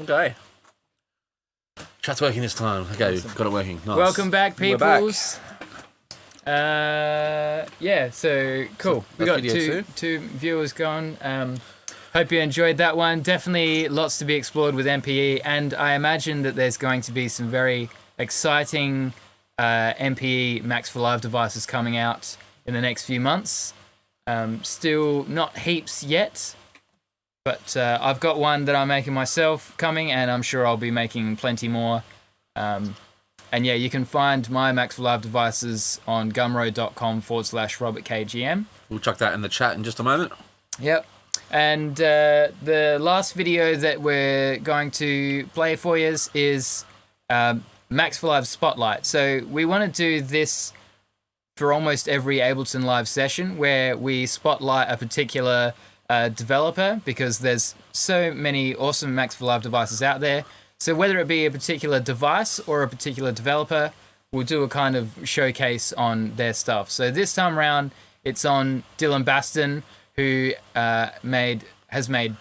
Okay. Chat's working this time. Okay, Awesome. got it working. Nice. Welcome back, We're back. peoples. Yeah, so cool. So We got that's video two viewers gone. Hope you enjoyed that one. Definitely lots to be explored with MPE, and I imagine that there's going to be some very exciting MPE Max for Live devices coming out in the next few months. Still not heaps yet, but I've got one that I'm making myself coming, and I'm sure I'll be making plenty more. And yeah, you can find my Max for Live devices on gumroad.com/RobertKGM. We'll chuck that in the chat in just a moment. Yep. And the last video that we're going to play for you is Max for Live Spotlight. So we want to do this for almost every Ableton Live session where we spotlight a particular developer, because there's so many awesome Max for Live devices out there. So whether it be a particular device or a particular developer, we'll do a kind of showcase on their stuff. So this time around, it's on Dylan Baston, who has made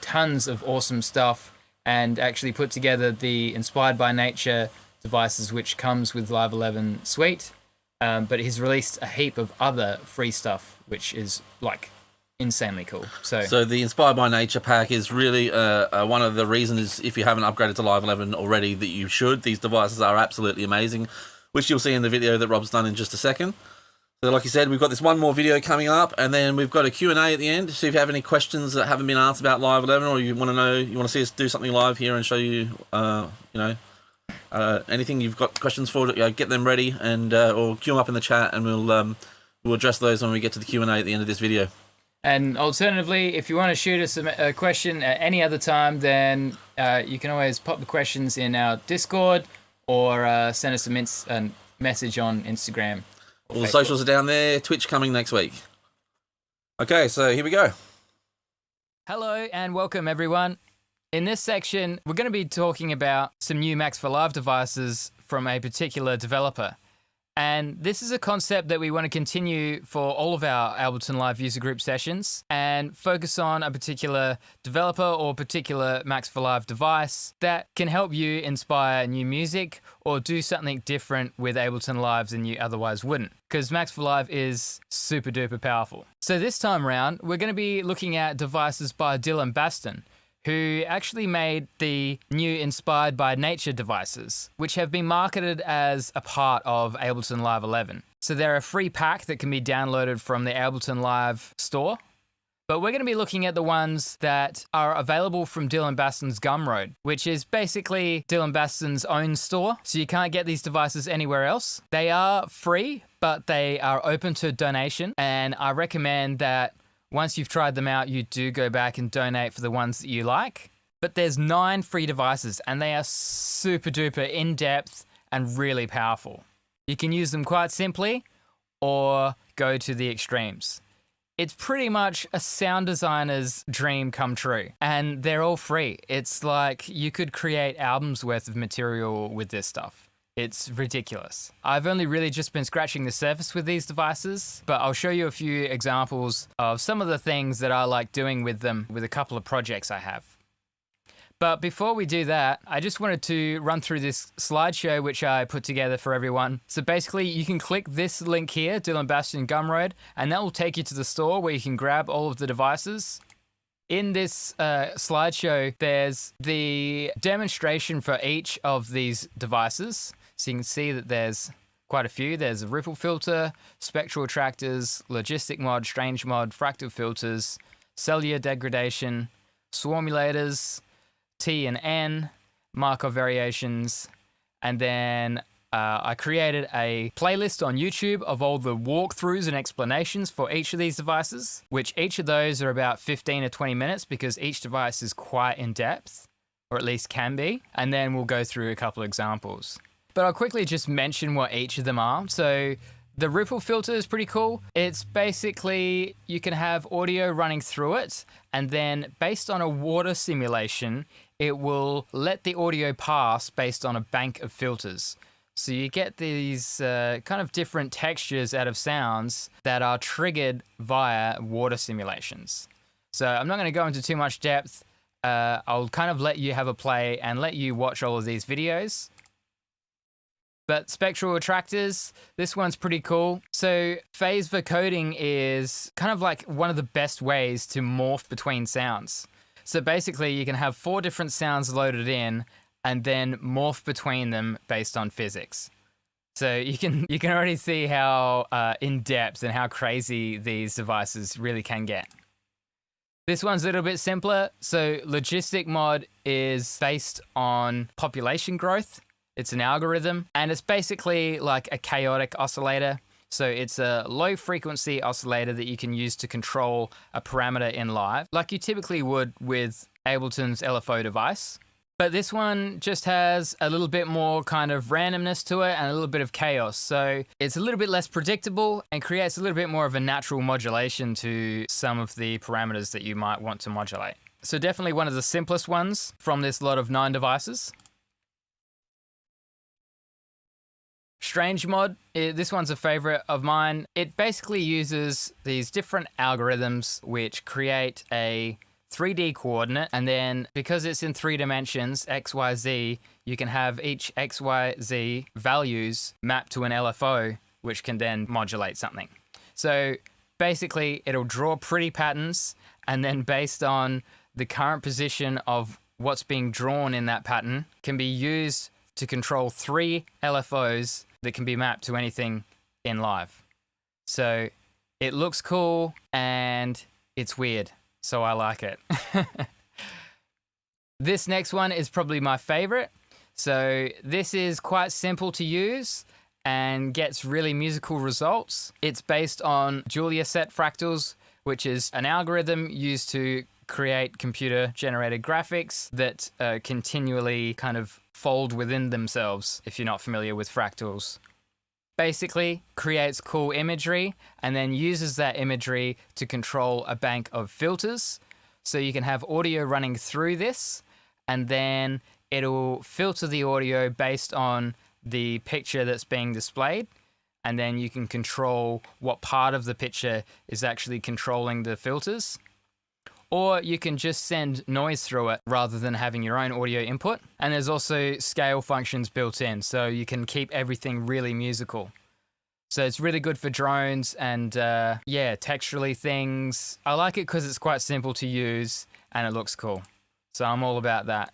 tons of awesome stuff and actually put together the Inspired by Nature devices, which comes with Live 11 Suite. But he's released a heap of other free stuff, which is like insanely cool. So the Inspired by Nature pack is really one of the reasons, if you haven't upgraded to Live 11 already, that you should. These devices are absolutely amazing, which you'll see in the video that Rob's done in just a second. So like you said, we've got this one more video coming up, and then we've got a Q&A at the end. So if you have any questions that haven't been asked about Live 11, or you want to see us do something live here and show you, anything you've got questions for, get them ready, and or queue them up in the chat, and we'll address those when we get to the Q&A at the end of this video. And alternatively, if you want to shoot us a question at any other time, then you can always pop the questions in our Discord, or send us a message on Instagram. All the socials are down there. Twitch coming next week. Okay, so here we go. Hello and welcome, everyone. In this section, we're going to be talking about some new Max for Live devices from a particular developer. And this is a concept that we want to continue for all of our Ableton Live user group sessions, and focus on a particular developer or particular Max for Live device that can help you inspire new music or do something different with Ableton Live than you otherwise wouldn't, because Max for Live is super duper powerful. So this time around, we're going to be looking at devices by Dylan Baston, who actually made the new Inspired by Nature devices, which have been marketed as a part of Ableton Live 11. So they're a free pack that can be downloaded from the Ableton Live store. But we're going to be looking at the ones that are available from Dylan Baston's Gumroad, which is basically Dylan Baston's own store. So you can't get these devices anywhere else. They are free, but they are open to donation. And I recommend that once you've tried them out, you do go back and donate for the ones that you like. But there's 9 free devices, and they are super duper in-depth and really powerful. You can use them quite simply or go to the extremes. It's pretty much a sound designer's dream come true, and they're all free. It's like you could create albums worth of material with this stuff. It's ridiculous. I've only really just been scratching the surface with these devices, but I'll show you a few examples of some of the things that I like doing with them with a couple of projects I have. But before we do that, I just wanted to run through this slideshow which I put together for everyone. So basically, you can click this link here, Dylan Baston Gumroad, and that will take you to the store where you can grab all of the devices. In this slideshow, there's the demonstration for each of these devices. So you can see that there's quite a few. There's a ripple filter, spectral attractors, logistic mod, strange mod, fractal filters, cellular degradation, swarmulators, T and N, Markov Variations, and then I created a playlist on YouTube of all the walkthroughs and explanations for each of these devices, which each of those are about 15 or 20 minutes because each device is quite in depth, or at least can be, and then we'll go through a couple of examples. But I'll quickly just mention what each of them are. So the ripple filter is pretty cool. It's basically, you can have audio running through it, and then based on a water simulation, it will let the audio pass based on a bank of filters. So you get these kind of different textures out of sounds that are triggered via water simulations. So I'm not going to go into too much depth. I'll kind of let you have a play and let you watch all of these videos. But spectral attractors, this one's pretty cool. So phase vocoding is kind of like one of the best ways to morph between sounds. So basically you can have 4 different sounds loaded in and then morph between them based on physics. So you can already see how in-depth and how crazy these devices really can get. This one's a little bit simpler. So logistic mod is based on population growth. It's an algorithm, and it's basically like a chaotic oscillator. So it's a low frequency oscillator that you can use to control a parameter in live, like you typically would with Ableton's LFO device. But this one just has a little bit more kind of randomness to it and a little bit of chaos. So it's a little bit less predictable and creates a little bit more of a natural modulation to some of the parameters that you might want to modulate. So definitely one of the simplest ones from this lot of 9 devices. Strange mod, this one's a favorite of mine. It basically uses these different algorithms which create a 3D coordinate, and then because it's in 3 dimensions, X, Y, Z, you can have each X, Y, Z values mapped to an LFO, which can then modulate something. So basically it'll draw pretty patterns, and then based on the current position of what's being drawn in that pattern can be used to control 3 LFOs that can be mapped to anything in live. So it looks cool and it's weird, so I like it. This next one is probably my favorite. So this is quite simple to use and gets really musical results. It's based on Julia set fractals, which is an algorithm used to create computer-generated graphics that continually kind of fold within themselves, if you're not familiar with fractals. Basically creates cool imagery and then uses that imagery to control a bank of filters. So you can have audio running through this, and then it'll filter the audio based on the picture that's being displayed. And then you can control what part of the picture is actually controlling the filters. Or you can just send noise through it rather than having your own audio input. And there's also scale functions built in, so you can keep everything really musical. So it's really good for drones and yeah, texturally things. I like it because it's quite simple to use and it looks cool. So I'm all about that.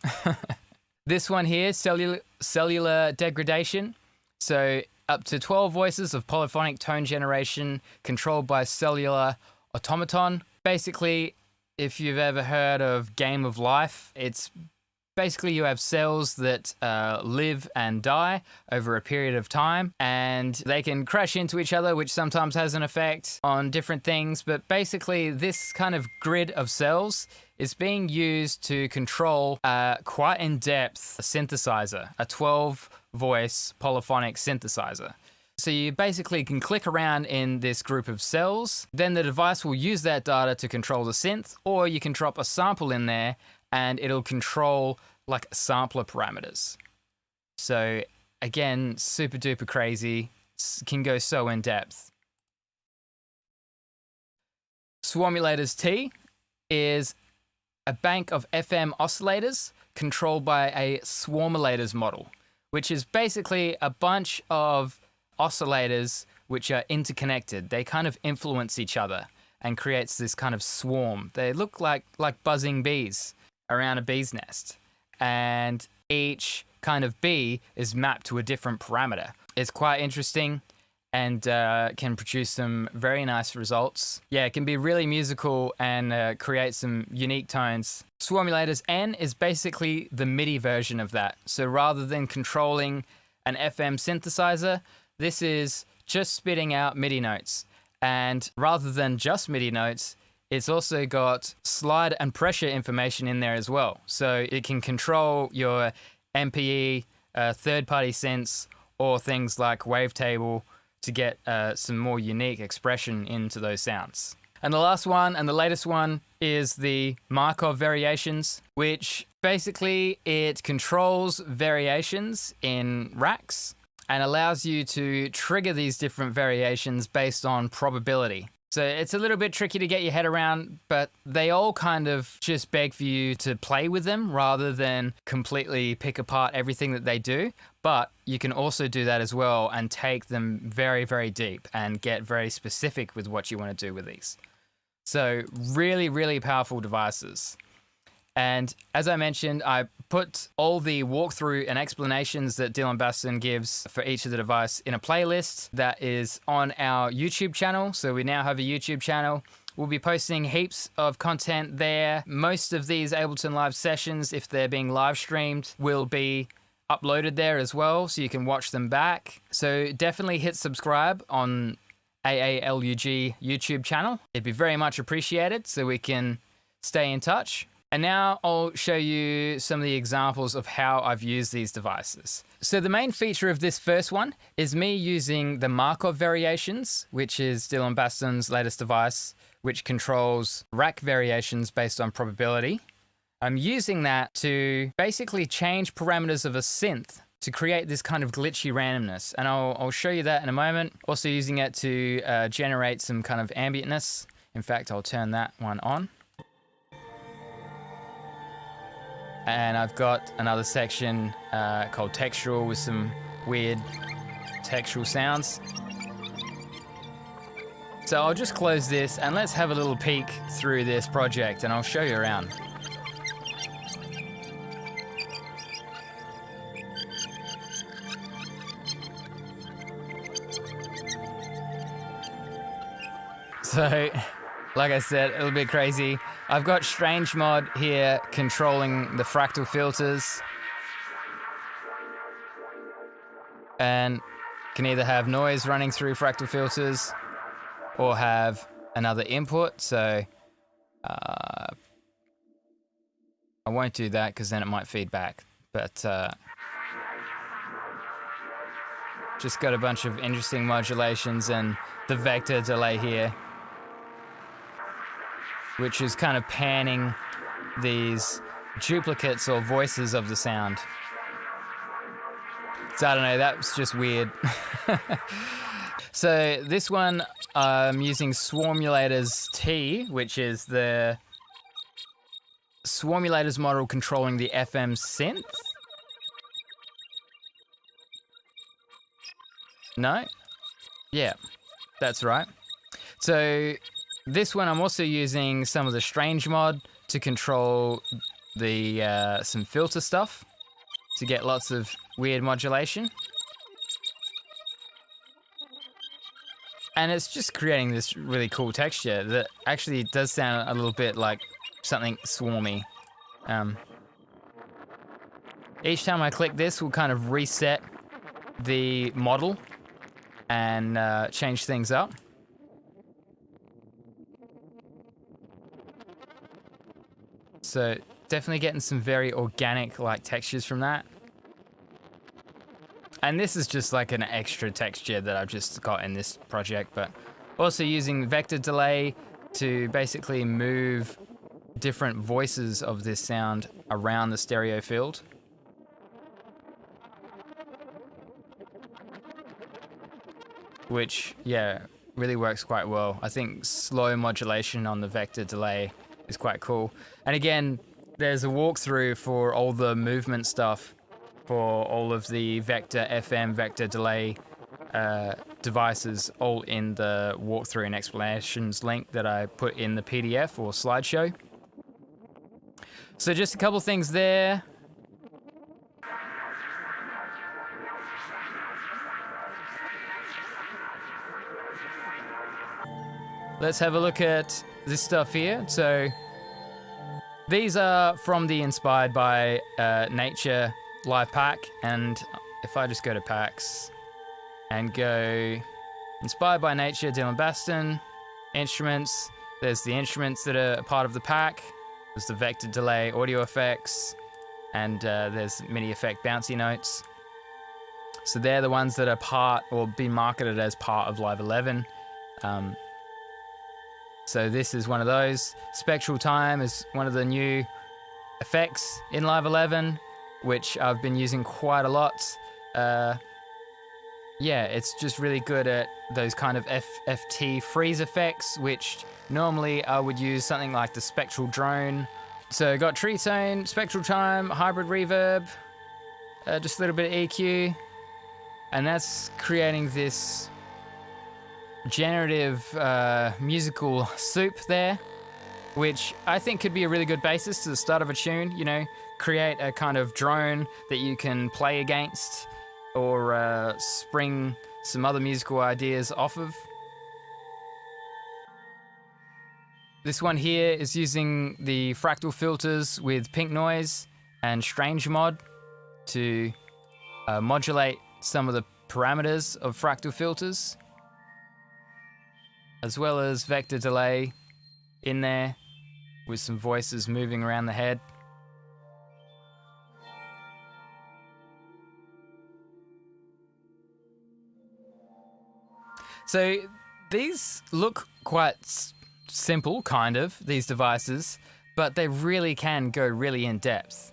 This one here, cellular degradation. So up to 12 voices of polyphonic tone generation controlled by cellular automaton. Basically, if you've ever heard of Game of Life, it's basically you have cells that live and die over a period of time, and they can crash into each other, which sometimes has an effect on different things. But basically, this kind of grid of cells is being used to control a quite in-depth synthesizer, a 12-voice polyphonic synthesizer. So you basically can click around in this group of cells, then the device will use that data to control the synth, or you can drop a sample in there and it'll control like sampler parameters. So again, super duper crazy, can go so in depth. Swarmulators T is a bank of FM oscillators controlled by a swarmulators model, which is basically a bunch of oscillators which are interconnected. They kind of influence each other and creates this kind of swarm. They look like buzzing bees around a bee's nest. And each kind of bee is mapped to a different parameter. It's quite interesting and can produce some very nice results. Yeah, it can be really musical and create some unique tones. Swarmulators N is basically the MIDI version of that. So rather than controlling an FM synthesizer, this is just spitting out MIDI notes. And rather than just MIDI notes, it's also got slide and pressure information in there as well. So it can control your MPE, third-party synths, or things like Wavetable to get some more unique expression into those sounds. And the last one, and the latest one, is the Markov Variations, which basically it controls variations in racks and allows you to trigger these different variations based on probability. So it's a little bit tricky to get your head around, but they all kind of just beg for you to play with them rather than completely pick apart everything that they do. But you can also do that as well and take them very, very deep and get very specific with what you want to do with these. So really, really powerful devices. And as I mentioned, I put all the walkthrough and explanations that Dylan Baston gives for each of the device in a playlist that is on our YouTube channel. So we now have a YouTube channel. We'll be posting heaps of content there. Most of these Ableton Live sessions, if they're being live streamed, will be uploaded there as well, so you can watch them back. So definitely hit subscribe on AALUG YouTube channel. It'd be very much appreciated so we can stay in touch. And now I'll show you some of the examples of how I've used these devices. So the main feature of this first one is me using the Markov Variations, which is Dylan Baston's latest device, which controls rack variations based on probability. I'm using that to basically change parameters of a synth to create this kind of glitchy randomness. And I'll show you that in a moment. Also using it to generate some kind of ambientness. In fact, I'll turn that one on. And I've got another section called textural with some weird textural sounds. So I'll just close this and let's have a little peek through this project and I'll show you around. So, like I said, a little bit crazy. I've got Strange Mod here controlling the Fractal Filters. And can either have noise running through Fractal Filters or have another input. So I won't do that because then it might feed back. But just got a bunch of interesting modulations and the vector delay here, which is kind of panning these duplicates or voices of the sound. So I don't know, that's just weird. So this one, I'm using Swarmulators T, which is the Swarmulators model controlling the FM synth. No? Yeah, that's right. So this one, I'm also using some of the Strange Mod to control the some filter stuff to get lots of weird modulation. And it's just creating this really cool texture that actually does sound a little bit like something swarmy. Each time I click this, we'll kind of reset the model and change things up. So definitely getting some very organic like textures from that. And this is just like an extra texture that I've just got in this project, but also using vector delay to basically move different voices of this sound around the stereo field. Which, yeah, really works quite well. I think slow modulation on the vector delay is quite cool. And again, there's a walkthrough for all the movement stuff for all of the vector FM, vector delay devices, all in the walkthrough and explanations link that I put in the PDF or slideshow. So just a couple things there. Let's have a look at this stuff here. So these are from the Inspired by Nature live pack, and if I just go to packs and go Inspired by Nature, Dylan Baston, instruments, there's the instruments that are a part of the pack, there's the vector delay audio effects, and there's MIDI effect bouncy notes. So they're the ones that are part or been marketed as part of Live 11. So this is one of those. Spectral Time is one of the new effects in Live 11, which I've been using quite a lot. Yeah, it's just really good at those kind of FFT freeze effects, which normally I would use something like the spectral drone. So got tree tone, spectral time, hybrid reverb, just a little bit of EQ, and that's creating this generative musical soup there, which I think could be a really good basis to the start of a tune, you know, create a kind of drone that you can play against or spring some other musical ideas off of. This one here is using the Fractal Filters with Pink Noise and Strange Mod to modulate some of the parameters of Fractal Filters, as well as vector delay in there with some voices moving around the head. So these look quite simple, kind of, these devices, but they really can go really in depth.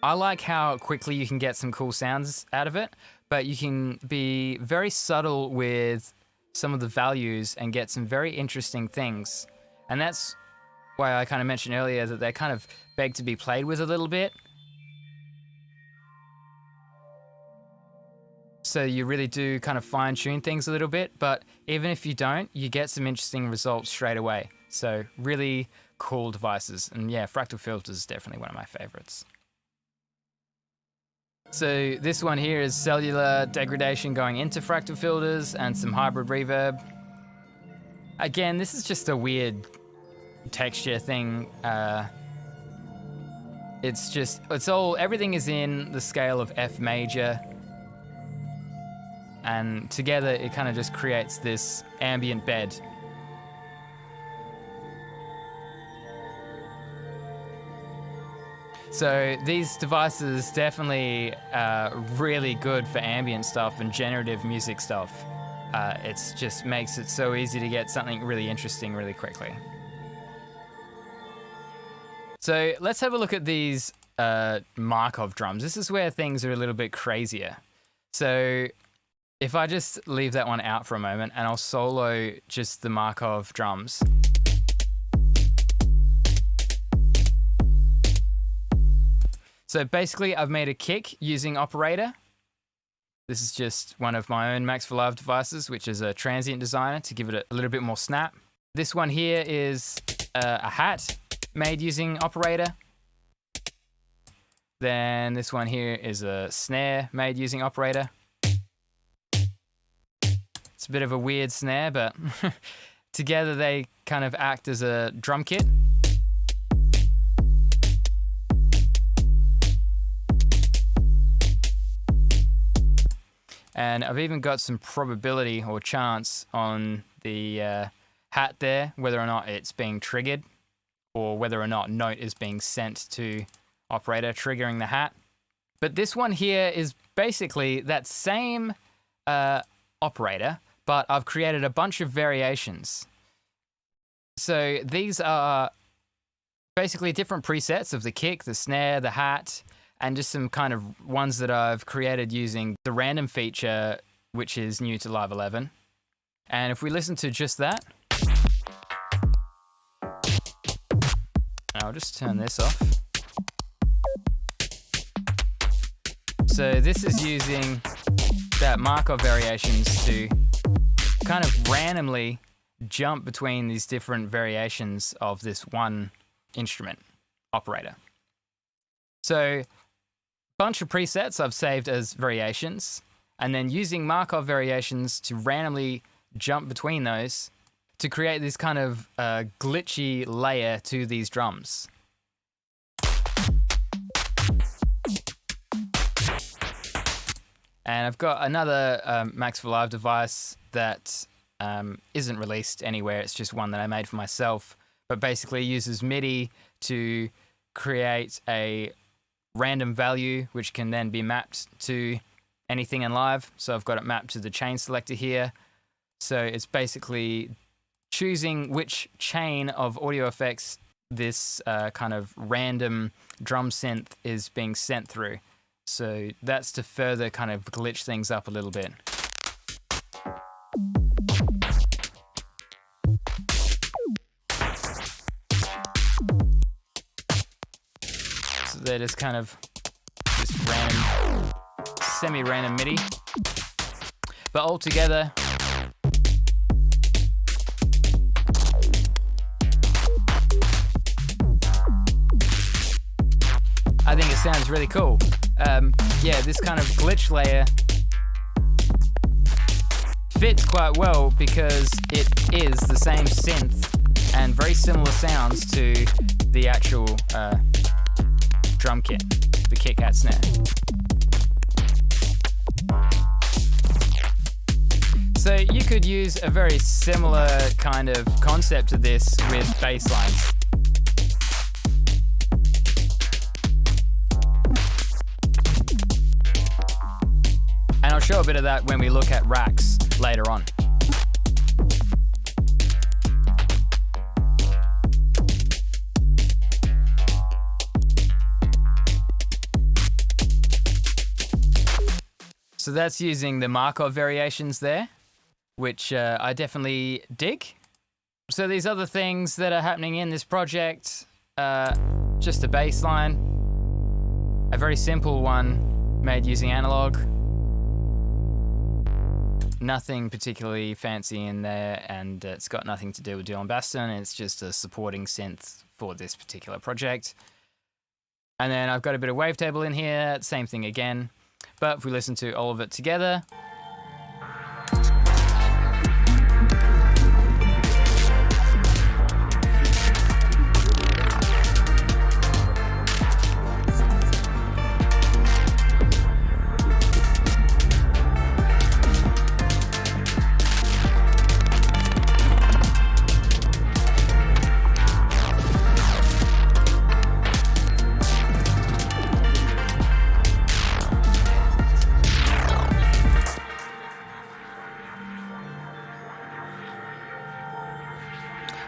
I like how quickly you can get some cool sounds out of it, but you can be very subtle with some of the values and get some very interesting things. And that's why I kind of mentioned earlier that they kind of beg to be played with a little bit. So you really do kind of fine tune things a little bit, but even if you don't, you get some interesting results straight away. So really cool devices. And yeah, Fractal Filters is definitely one of my favorites. So this one here is cellular degradation going into Fractal Filters and some hybrid reverb. Again, this is just a weird texture thing. Everything is in the scale of F major. And together it kind of just creates this ambient bed. So these devices definitely really good for ambient stuff and generative music stuff. It just makes it so easy to get something really interesting really quickly. So let's have a look at these Markov drums. This is where things are a little bit crazier. So if I just leave that one out for a moment and I'll solo just the Markov drums. So basically I've made a kick using operator. This is just one of my own Max for Live devices, which is a transient designer to give it a little bit more snap. This one here is a hat made using operator. Then this one here is a snare made using operator. It's a bit of a weird snare, but together they kind of act as a drum kit. And I've even got some probability or chance on the hat there, whether or not it's being triggered or whether or not note is being sent to operator triggering the hat. But this one here is basically that same operator, but I've created a bunch of variations. So these are basically different presets of the kick, the snare, the hat, and just some kind of ones that I've created using the random feature, which is new to Live 11. And if we listen to just that, I'll just turn this off. So this is using that Markov Variations to kind of randomly jump between these different variations of this one instrument operator. So bunch of presets I've saved as variations, and then using Markov Variations to randomly jump between those to create this kind of glitchy layer to these drums. And I've got another Max for Live device that isn't released anywhere. It's just one that I made for myself, but basically uses MIDI to create a random value, which can then be mapped to anything in Live. So I've got it mapped to the chain selector here. So it's basically choosing which chain of audio effects this kind of random drum synth is being sent through. So that's to further kind of glitch things up a little bit. They're just kind of just random, semi-random MIDI. But altogether, I think it sounds really cool. Yeah, this kind of glitch layer fits quite well because it is the same synth and very similar sounds to the actual drum kit, the kick-hat snare. So you could use a very similar kind of concept to this with bass lines. And I'll show a bit of that when we look at racks later on. So that's using the Markov Variations there, which I definitely dig. So these other things that are happening in this project, just a bass line, a very simple one made using analog. Nothing particularly fancy in there, and it's got nothing to do with Dylan Baston. It's just a supporting synth for this particular project. And then I've got a bit of Wavetable in here, same thing again. But if we listen to all of it together,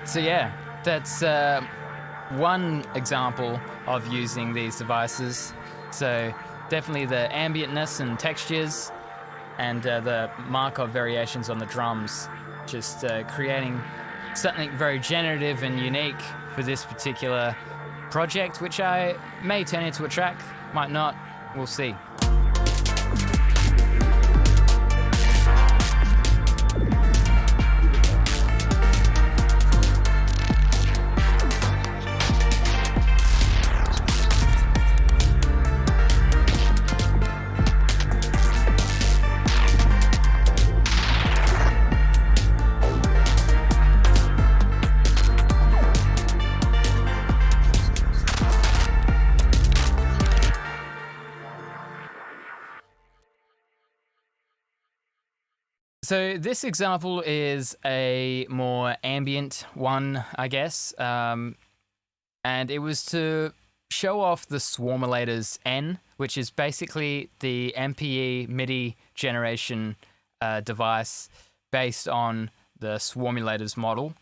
so yeah, that's one example of using these devices. So definitely the ambientness and textures and the Markov variations on the drums, just creating something very generative and unique for this particular project, which I may turn into a track, might not, we'll see. So this example is a more ambient one, I guess, and it was to show off the Swarmulators N, which is basically the MPE MIDI generation device based on the Swarmulators model,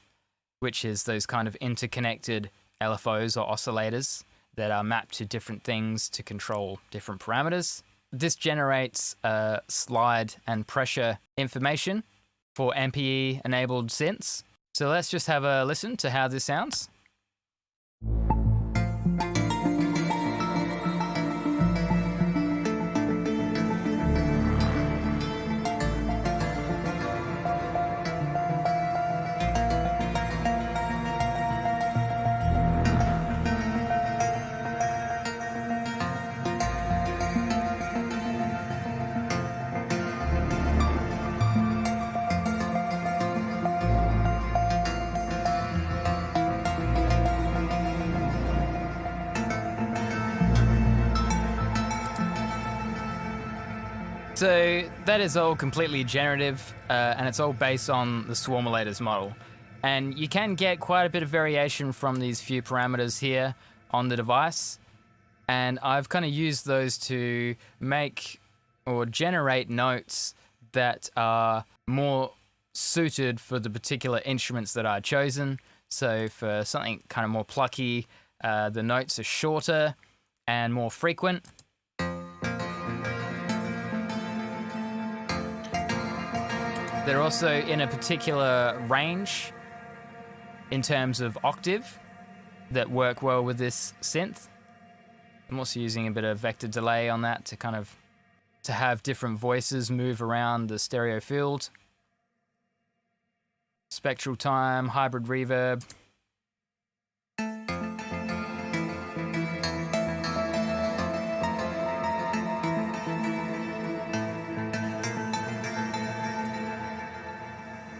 which is those kind of interconnected LFOs or oscillators that are mapped to different things to control different parameters. This generates slide and pressure information for MPE-enabled synths. So let's just have a listen to how this sounds. So that is all completely generative, and it's all based on the Swarmulators model. And you can get quite a bit of variation from these few parameters here on the device. And I've kind of used those to make or generate notes that are more suited for the particular instruments that I've chosen. So for something kind of more plucky, the notes are shorter and more frequent. They're also in a particular range in terms of octave that work well with this synth. I'm also using a bit of vector delay on that to have different voices move around the stereo field. Spectral time, hybrid reverb.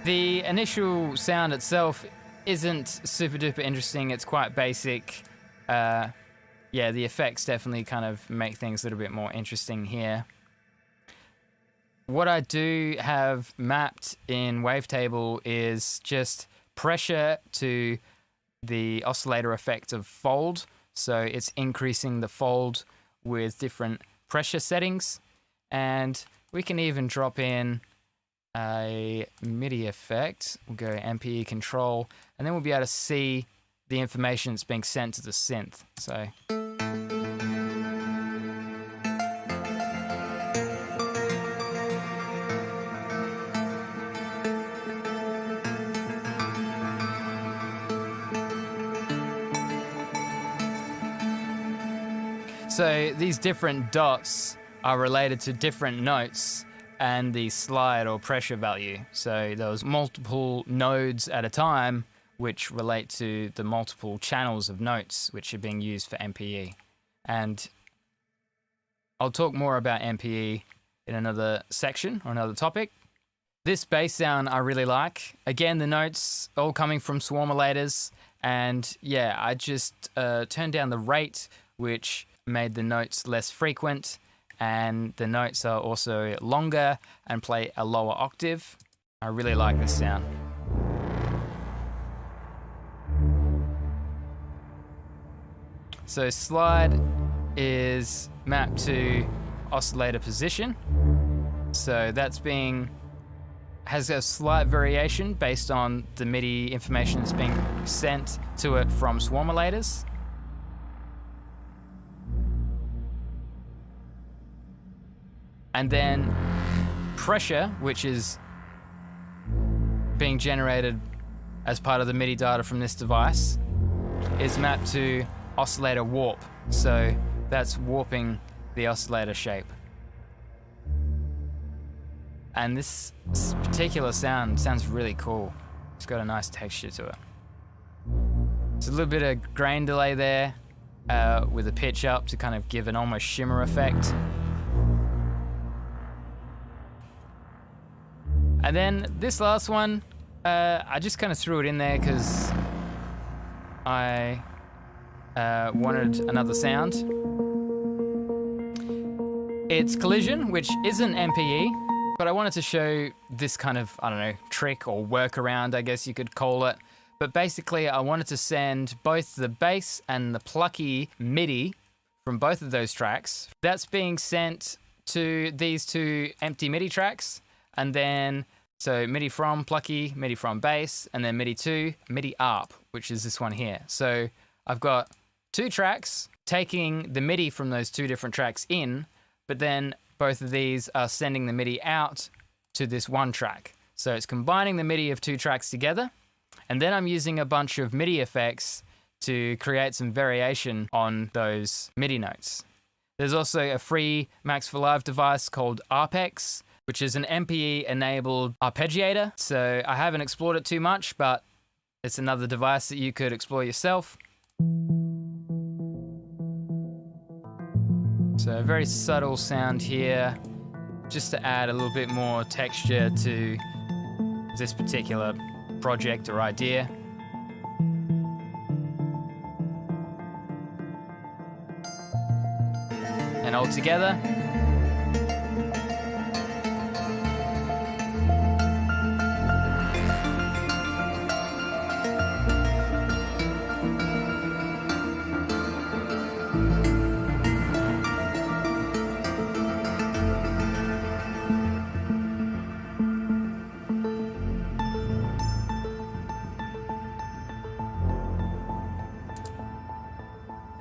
The initial sound itself isn't super duper interesting. It's quite basic. Yeah, the effects definitely kind of make things a little bit more interesting here. What I do have mapped in Wavetable is just pressure to the oscillator effect of fold. So it's increasing the fold with different pressure settings. And we can even drop in a MIDI effect. We'll go MPE control, and then we'll be able to see the information that's being sent to the synth. So these different dots are related to different notes and the slide or pressure value. So there's multiple nodes at a time which relate to the multiple channels of notes which are being used for MPE. And I'll talk more about MPE in another section or another topic. This bass sound I really like. Again, the notes all coming from swarmolators, and yeah, I just turned down the rate, which made the notes less frequent, and the notes are also longer and play a lower octave. I really like this sound. So slide is mapped to oscillator position. So that's has a slight variation based on the MIDI information that's being sent to it from swarmolators. And then pressure, which is being generated as part of the MIDI data from this device, is mapped to oscillator warp. So that's warping the oscillator shape. And this particular sound sounds really cool. It's got a nice texture to it. There's a little bit of grain delay there with a pitch up to kind of give an almost shimmer effect. And then this last one, I just kind of threw it in there because I wanted another sound. It's collision, which isn't MPE, but I wanted to show this kind of, I don't know, trick or workaround, I guess you could call it. But basically, I wanted to send both the bass and the plucky MIDI from both of those tracks. That's being sent to these two empty MIDI tracks. And then, so MIDI from plucky, MIDI from bass, and then MIDI to MIDI up, which is this one here. So I've got two tracks taking the MIDI from those two different tracks in, but then both of these are sending the MIDI out to this one track. So it's combining the MIDI of two tracks together. And then I'm using a bunch of MIDI effects to create some variation on those MIDI notes. There's also a free Max for Live device called Rpex, which is an MPE-enabled arpeggiator. So I haven't explored it too much, but it's another device that you could explore yourself. So a very subtle sound here, just to add a little bit more texture to this particular project or idea. And all together.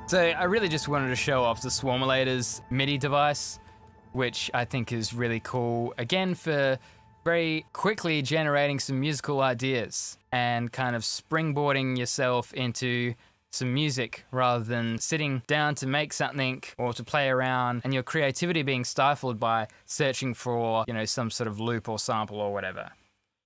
So I really just wanted to show off the Swarmolators MIDI device, which I think is really cool. Again, for very quickly generating some musical ideas and kind of springboarding yourself into some music rather than sitting down to make something or to play around and your creativity being stifled by searching for, you know, some sort of loop or sample or whatever.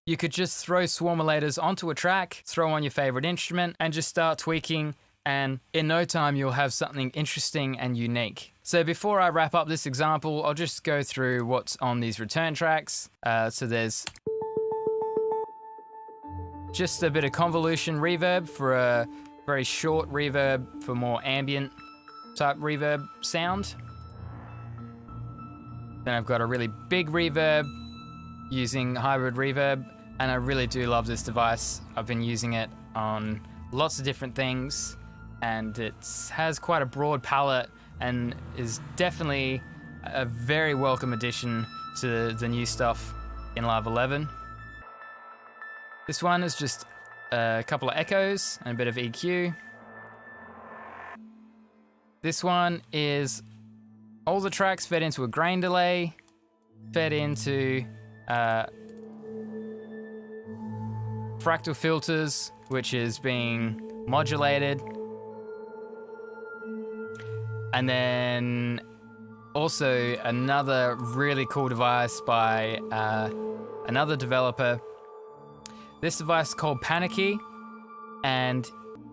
You could just throw Swarmolators onto a track, throw on your favorite instrument, and just start tweaking, and in no time you'll have something interesting and unique. So before I wrap up this example, I'll just go through what's on these return tracks. So there's just a bit of convolution reverb for a very short reverb for more ambient type reverb sound. Then I've got a really big reverb using hybrid reverb, and I really do love this device. I've been using it on lots of different things, and it has quite a broad palette and is definitely a very welcome addition to the new stuff in Live 11. This one is just a couple of echoes and a bit of EQ. This one is all the tracks fed into a grain delay, fed into Fractal Filters, which is being modulated. And then also another really cool device by another developer. This device is called Panicky, and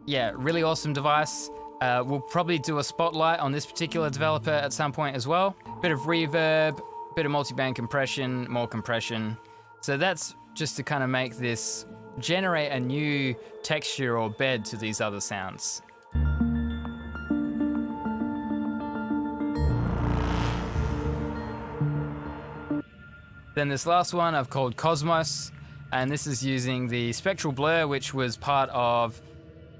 yeah, really awesome device. We'll probably do a spotlight on this particular developer at some point as well. Bit of reverb, bit of multiband compression, more compression. So that's just to kind of make this generate a new texture or bed to these other sounds. Then this last one I've called Cosmos, and this is using the Spectral Blur, which was part of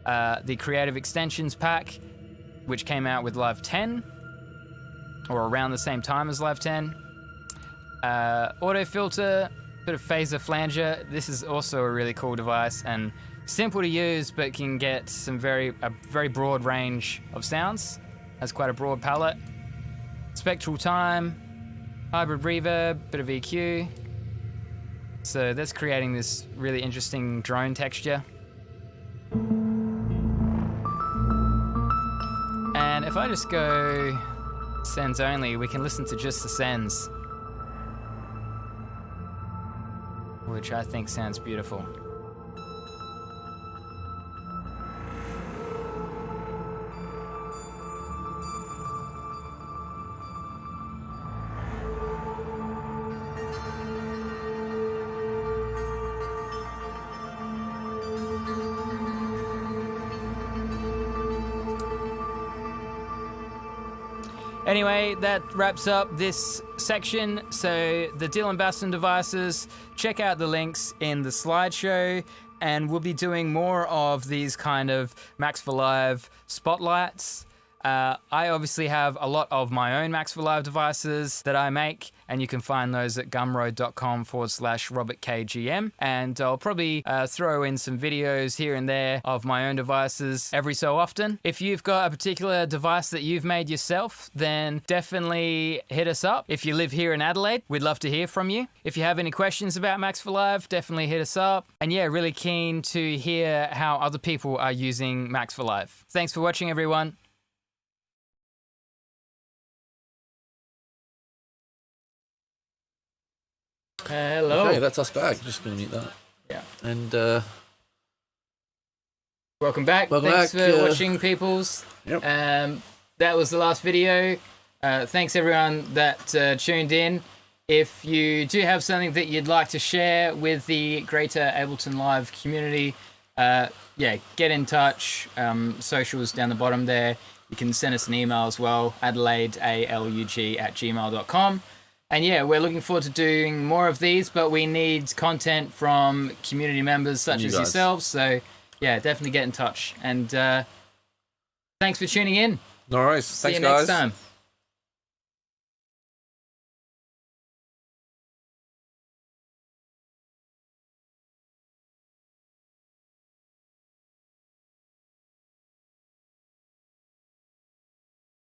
the Creative Extensions pack, which came out with Live 10, or around the same time as Live 10. Auto filter, bit of phaser flanger. This is also a really cool device and simple to use, but can get a very broad range of sounds. Has quite a broad palette. Spectral time, hybrid reverb, bit of EQ. So that's creating this really interesting drone texture. And if I just go sends only, we can listen to just the sends, which I think sounds beautiful. Anyway, that wraps up this section. So the Dylan Basson devices, check out the links in the slideshow, and we'll be doing more of these kind of Max for Live spotlights. I obviously have a lot of my own Max for Live devices that I make, and you can find those at gumroad.com/RobertKGM. And I'll probably throw in some videos here and there of my own devices every so often. If you've got a particular device that you've made yourself, then definitely hit us up. If you live here in Adelaide, we'd love to hear from you. If you have any questions about Max for Live, definitely hit us up. And yeah, really keen to hear how other people are using Max for Live. Thanks for watching, everyone. Hello. Okay, that's us back. Just going to mute that. Yeah. And welcome back. Thanks for watching, peoples. Yep. That was the last video. Thanks everyone that tuned in. If you do have something that you'd like to share with the greater Ableton Live community, yeah, get in touch. Socials down the bottom there. You can send us an email as well, Adelaide, AALUG@gmail.com. And yeah, we're looking forward to doing more of these, but we need content from community members such as yourselves. So yeah, definitely get in touch. And thanks for tuning in. No worries. See Thanks, you guys. next time.